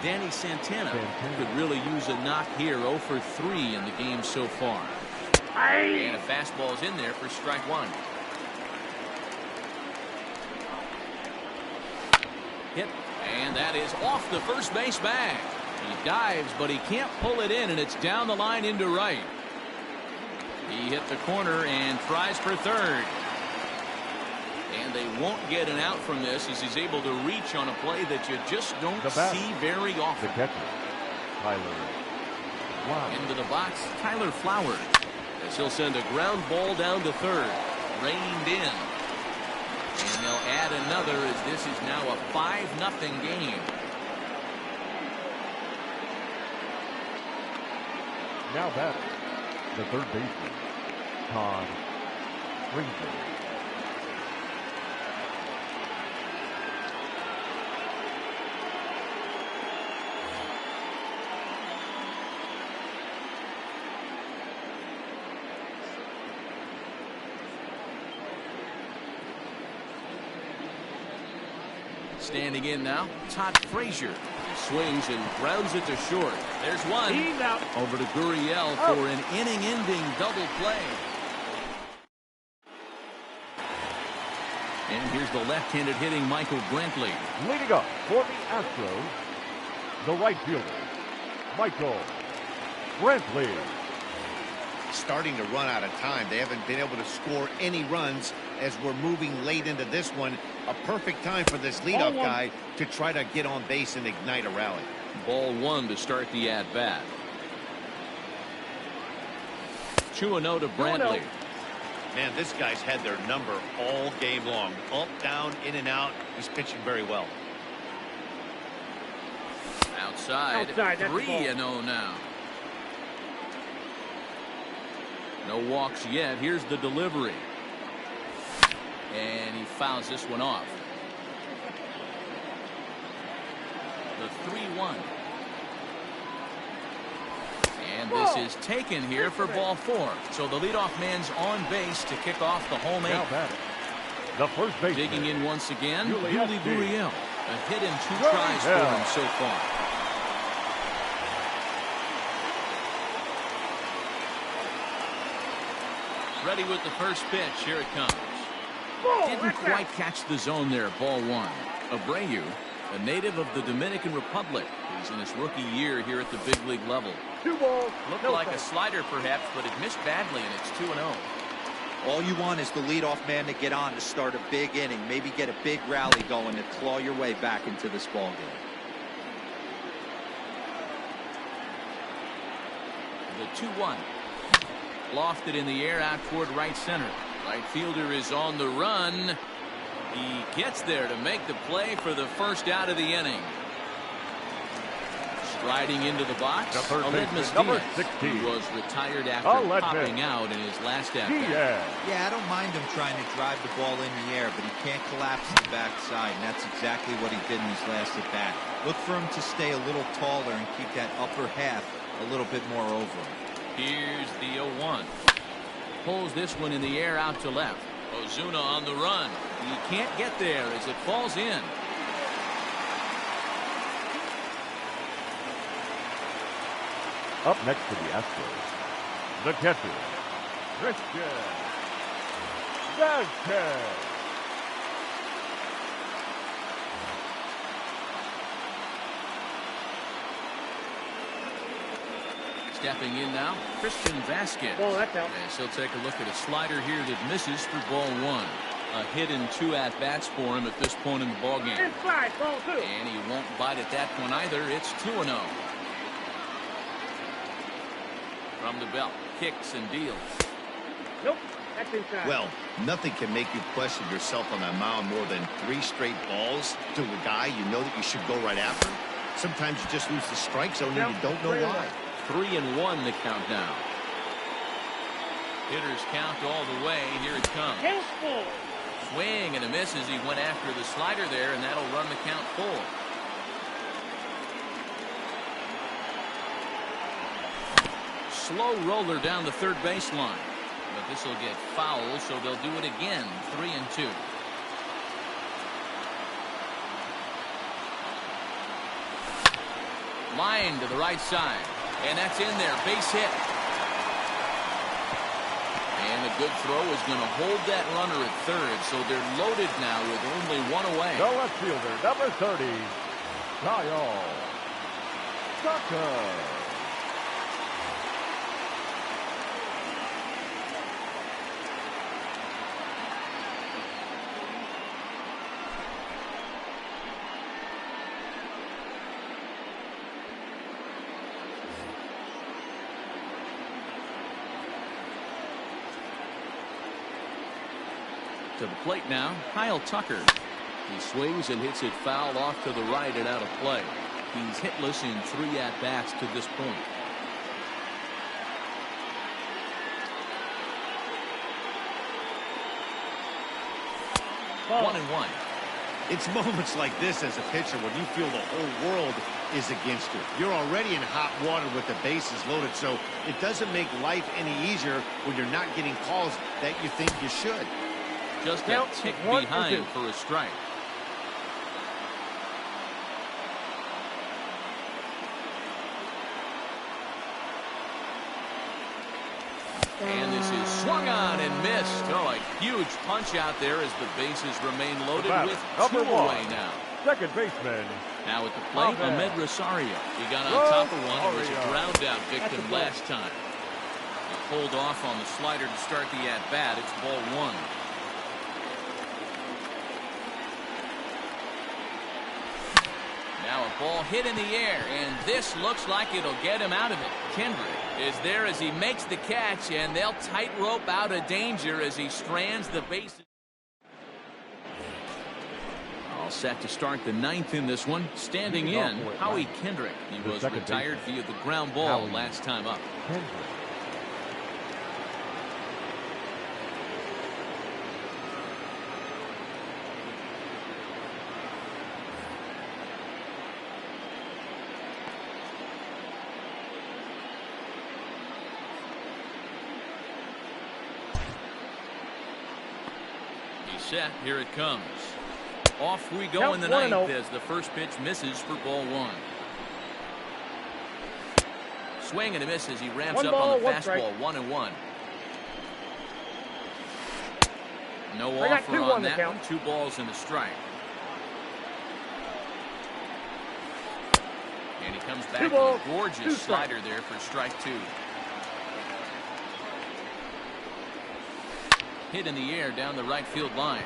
Speaker 1: Danny Santana. Could really use a knock here. 0 for 3 in the game so far. And a fastball's in there for strike 1. Hit, and that is off the first base bag. He dives, but he can't pull it in, and it's down the line into right. He hit the corner and tries for third. And they won't get an out from this as he's able to reach on a play that you just don't
Speaker 2: The batter,
Speaker 1: see very
Speaker 2: The
Speaker 1: often.
Speaker 2: catcher, Tyler Flowers.
Speaker 1: Into the box, Tyler Flowers. As he'll send a ground ball down to third. Reined in. And they'll add another as this is now a 5-0 game.
Speaker 2: Now batter, the third baseman, Todd Frazier.
Speaker 1: Standing in now, Todd Frazier. He swings and grounds it to short. There's one.
Speaker 6: He's out.
Speaker 1: Over to Gurriel for an inning-ending double play. And here's the left-handed hitting Michael Brantley.
Speaker 2: Leading up for the Astros, the right fielder, Michael Brantley.
Speaker 3: Starting to run out of time. They haven't been able to score any runs as we're moving late into this one. A perfect time for this leadoff guy to try to get on base and ignite a rally.
Speaker 1: Ball 1 to start the at-bat. 2-0 to Brantley.
Speaker 3: Man, this guy's had their number all game long. Up, down, in and out. He's pitching very well.
Speaker 1: Outside,
Speaker 6: Outside, that's the ball.
Speaker 1: 3-0 now. No walks yet. Here's the delivery. And he fouls this one off. The 3-1. And this is taken here for ball 4. So the leadoff man's on base to kick off the home 8th.
Speaker 2: The first baseman.
Speaker 1: Digging in once again,
Speaker 2: Yuli
Speaker 1: Yuli Gurriel. A hit in 2 tries for him so far. Ready with the first pitch. Here it comes. Didn't quite catch the zone there. Ball 1. Abreu, a native of the Dominican Republic. He's in his rookie year here at the big league level.
Speaker 6: 2 balls.
Speaker 1: Looked like a slider perhaps, but it missed badly, and it's 2-0.
Speaker 5: All you want is the leadoff man to get on to start a big inning. Maybe get a big rally going to claw your way back into this ball game.
Speaker 1: The 2-1. Lofted in the air out toward right center. Right fielder is on the run. He gets there to make the play for the first out of the inning. Striding into the box, Aledmys
Speaker 2: number
Speaker 1: Diaz,
Speaker 2: 16.
Speaker 1: who was retired after popping out in his last at-bat.
Speaker 5: Yeah, I don't mind him trying to drive the ball in the air, but he can't collapse the backside, and that's exactly what he did in his last at-bat. Look for him to stay a little taller and keep that upper half a little bit more over him.
Speaker 1: Here's the 0-1. Pulls this one in the air out to left. Ozuna on the run. He can't get there as it falls in.
Speaker 2: Up next to the Astros, the catcher, Christian Vázquez.
Speaker 1: Stepping in now, Christian Vázquez.
Speaker 6: Ball, that's out.
Speaker 1: And she'll take a look at a slider here that misses for ball 1. A hit in 2 at-bats for him at this point in the ballgame.
Speaker 6: Inside, ball 2.
Speaker 1: And he won't bite at that one either. It's 2-0. From the belt, kicks and deals.
Speaker 6: Nope, that's inside.
Speaker 3: Well, nothing can make you question yourself on that mound more than 3 straight balls to a guy you know that you should go right after. Sometimes you just lose the strike zone and you don't know why.
Speaker 1: 3-1 the count now. Hitters count all the way. Here it comes.
Speaker 6: Full.
Speaker 1: Swing and a miss as he went after the slider there, and that'll run the count full. Slow roller down the third baseline. But this will get foul, so they'll do it again. 3-2. Line to the right side. And that's in there. Base hit. And a good throw is going to hold that runner at third. So they're loaded now with only 1 away.
Speaker 2: The left fielder, number 30, Kyle Tucker.
Speaker 1: To the plate now, Kyle Tucker. He swings and hits it foul off to the right and out of play. He's hitless in 3 at-bats to this point.
Speaker 6: Ball.
Speaker 1: 1-1.
Speaker 3: It's moments like this as a pitcher when you feel the whole world is against you. You're already in hot water with the bases loaded, so it doesn't make life any easier when you're not getting calls that you think you should.
Speaker 1: Just a tick behind for a strike. And this is swung on and missed. Oh, a huge punch out there as the bases remain loaded with 2 away now.
Speaker 2: Second baseman.
Speaker 1: Now at the plate, Ahmed Rosario. He got on top of one and was a ground out victim last time. He pulled off on the slider to start the at-bat. It's ball 1. Now a ball hit in the air, and this looks like it'll get him out of it. Kendrick is there as he makes the catch, and they'll tightrope out of danger as he strands the bases. All set to start the 9th in this one. Standing in, Howie Kendrick. He was retired via the ground ball last time up. set. Here it comes. Off we go in the
Speaker 6: Count
Speaker 1: ninth
Speaker 6: 1-0.
Speaker 1: as the first pitch misses for ball one. Swing and a miss as he ramps
Speaker 6: One
Speaker 1: up
Speaker 6: ball,
Speaker 1: on the
Speaker 6: one strike.
Speaker 1: fastball. 1-1. No
Speaker 6: I got
Speaker 1: offer
Speaker 6: 2-1
Speaker 1: on
Speaker 6: the
Speaker 1: that
Speaker 6: count.
Speaker 1: one. 2 balls and a strike. And he comes back
Speaker 6: 2
Speaker 1: with
Speaker 6: balls,
Speaker 1: a gorgeous
Speaker 6: 2 strikes.
Speaker 1: slider there for strike 2. Hit in the air down the right field line.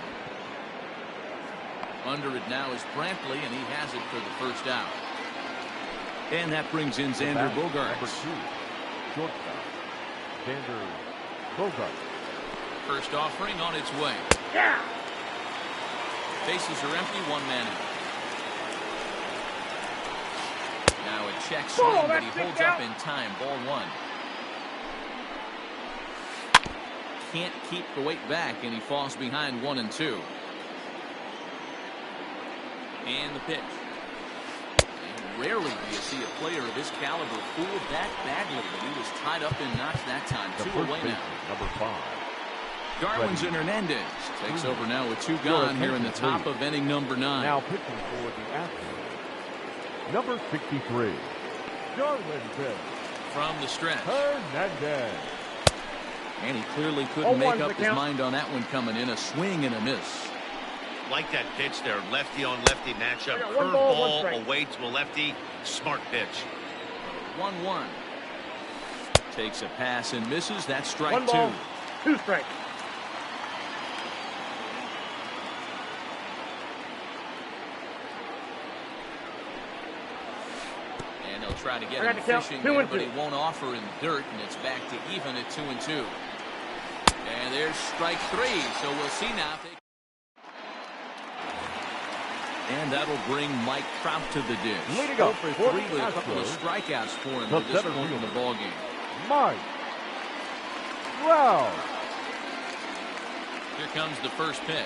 Speaker 1: Under it now is Brantley, and he has it for the first out. And that brings in Xander
Speaker 2: Number
Speaker 1: Bogaerts.
Speaker 2: 2, shortstop, Xander Bogaerts.
Speaker 1: First offering on its way.
Speaker 6: Yeah.
Speaker 1: Bases are empty, 1 man out. Now a check
Speaker 6: Ball,
Speaker 1: swing, but he
Speaker 6: that's
Speaker 1: holds
Speaker 6: kicked
Speaker 1: up
Speaker 6: out.
Speaker 1: in time. Ball 1. Can't keep the weight back, and he falls behind 1 and 2. And the pitch. And rarely do you see a player of his caliber fooled that badly, but he was tied up in knots that time.
Speaker 2: The
Speaker 1: 2
Speaker 2: first
Speaker 1: away
Speaker 2: baseman,
Speaker 1: now.
Speaker 2: number 5.
Speaker 1: Darwinzon Hernandez takes over now with 2 gone here in the top of inning number 9.
Speaker 2: Now pitching for the Astros, number 63, Darwinzon
Speaker 1: From the stretch.
Speaker 2: Hernandez.
Speaker 1: And he clearly couldn't make
Speaker 6: 0-1
Speaker 1: up
Speaker 6: the
Speaker 1: his
Speaker 6: count.
Speaker 1: mind on that one coming in. A swing and a miss.
Speaker 3: Like that pitch there, lefty on lefty matchup,
Speaker 6: I got 1 ball, 1
Speaker 3: curveball
Speaker 6: strike.
Speaker 3: away to a lefty, smart pitch.
Speaker 1: 1-1. Takes a pass and misses. That's strike
Speaker 6: 1
Speaker 1: 2.
Speaker 6: ball, 2 strikes.
Speaker 1: And they'll try to get
Speaker 6: I got
Speaker 1: him
Speaker 6: the count,
Speaker 1: fishing
Speaker 6: 2
Speaker 1: there,
Speaker 6: and
Speaker 1: but
Speaker 6: 2.
Speaker 1: he won't offer in the dirt, and it's back to even at 2 and 2. And there's strike 3. So we'll see now if they... And that'll bring Mike Trout to the dish.
Speaker 2: Leading
Speaker 1: 0
Speaker 2: up
Speaker 1: for
Speaker 2: for
Speaker 1: 3
Speaker 2: the
Speaker 1: with a couple of
Speaker 2: Astros,
Speaker 1: strikeouts for him
Speaker 2: the
Speaker 1: at this
Speaker 2: center
Speaker 1: point in the
Speaker 2: fielder.
Speaker 1: ballgame.
Speaker 2: Mike Trout.
Speaker 1: Here comes the first pitch.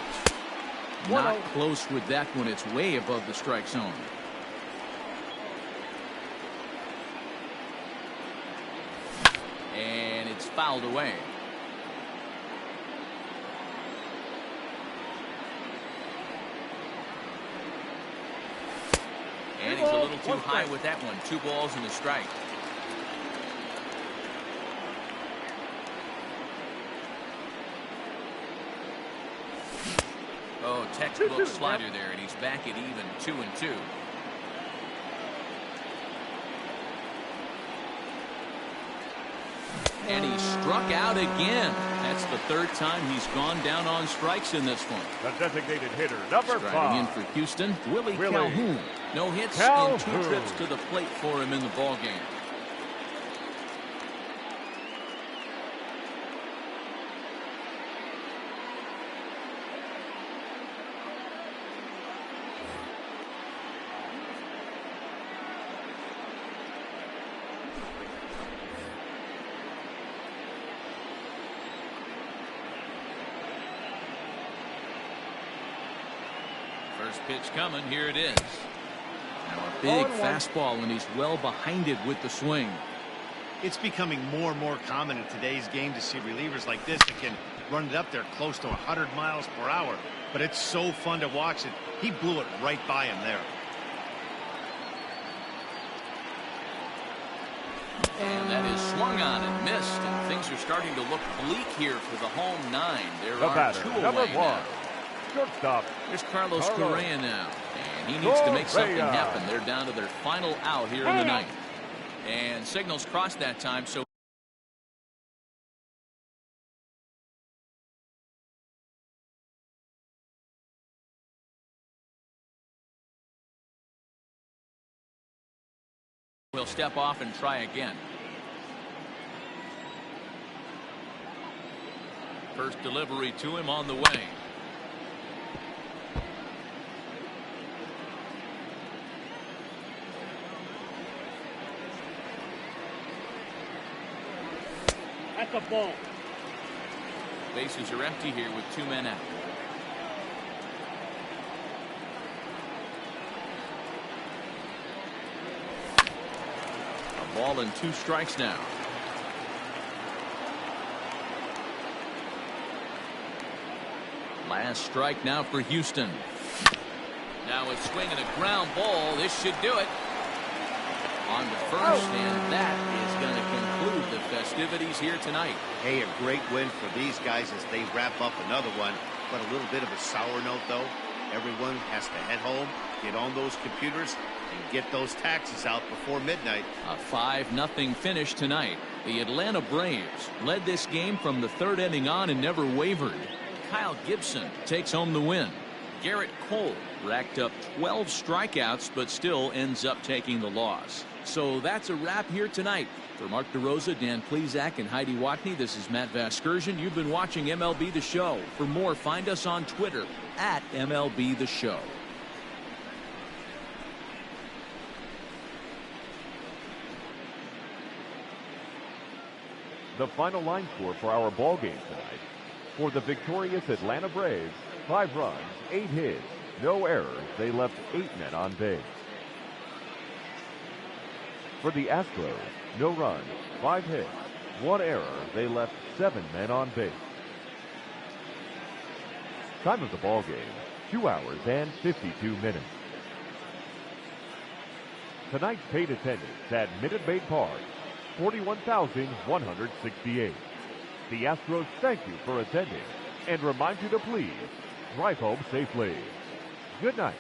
Speaker 6: 1-0.
Speaker 1: Not close with that one. It's way above the strike zone. And it's fouled away. And he's a little too
Speaker 6: 1
Speaker 1: high
Speaker 6: strike.
Speaker 1: with that one. 2 balls and a strike. Oh, textbook
Speaker 6: 2-2,
Speaker 1: slider
Speaker 6: yep.
Speaker 1: there, and he's back at even 2 and 2. And he struck out again. That's the 3rd time he's gone down on strikes in this one.
Speaker 2: The designated hitter, number
Speaker 1: Striding in
Speaker 2: 5.
Speaker 1: for Houston, Willie
Speaker 2: Willie
Speaker 1: Calhoun. No hits and 2
Speaker 2: Calhoun.
Speaker 1: trips to the plate for him in the ballgame. First pitch coming. Here it is. Now a big
Speaker 6: 0-1.
Speaker 1: fastball, and he's well behind it with the swing.
Speaker 3: It's becoming more and more common in today's game to see relievers like this that can run it up there close to 100 miles per hour. But it's so fun to watch it. He blew it right by him there.
Speaker 1: And that is swung on and missed, and things are starting to look bleak here for the home 9. There
Speaker 2: The
Speaker 1: are
Speaker 2: batter,
Speaker 1: 2
Speaker 2: number
Speaker 1: away
Speaker 2: 1,
Speaker 1: now.
Speaker 2: shortstop,
Speaker 1: Here's Carlos
Speaker 2: Carlos.
Speaker 1: Correa now, and he needs to make something
Speaker 2: Correa.
Speaker 1: happen. They're down to their final out here in the 9th. And signals crossed that time, so we'll step off and try again. First delivery to him on the way.
Speaker 6: That's a ball.
Speaker 1: Bases are empty here with 2 men out. A ball and 2 strikes now. Last strike now for Houston. Now a swing and a ground ball. This should do it. On to first, and that is going to conclude the festivities here tonight.
Speaker 3: Hey, a great win for these guys as they wrap up another one. But a little bit of a sour note, though. Everyone has to head home, get on those computers, and get those taxes out before midnight.
Speaker 1: A 5-0 finish tonight. The Atlanta Braves led this game from the third inning on and never wavered. Kyle Gibson takes home the win. Garrett Cole racked up 12 strikeouts but still ends up taking the loss. So that's a wrap here tonight. For Mark DeRosa, Dan Plesac, and Heidi Watney, this is Matt Vasgersian. You've been watching MLB The Show. For more, find us on Twitter at MLB The Show.
Speaker 2: The final line score for our ball game tonight. For the victorious Atlanta Braves, 5 runs, 8 hits, no errors. They left 8 men on base. For the Astros, no runs, 5 hits, 1 error. They left 7 men on base. Time of the ball game, 2 hours and 52 minutes. Tonight's paid attendance at Minute Maid Park, 41,168. The Astros thank you for attending and remind you to please drive home safely. Good night.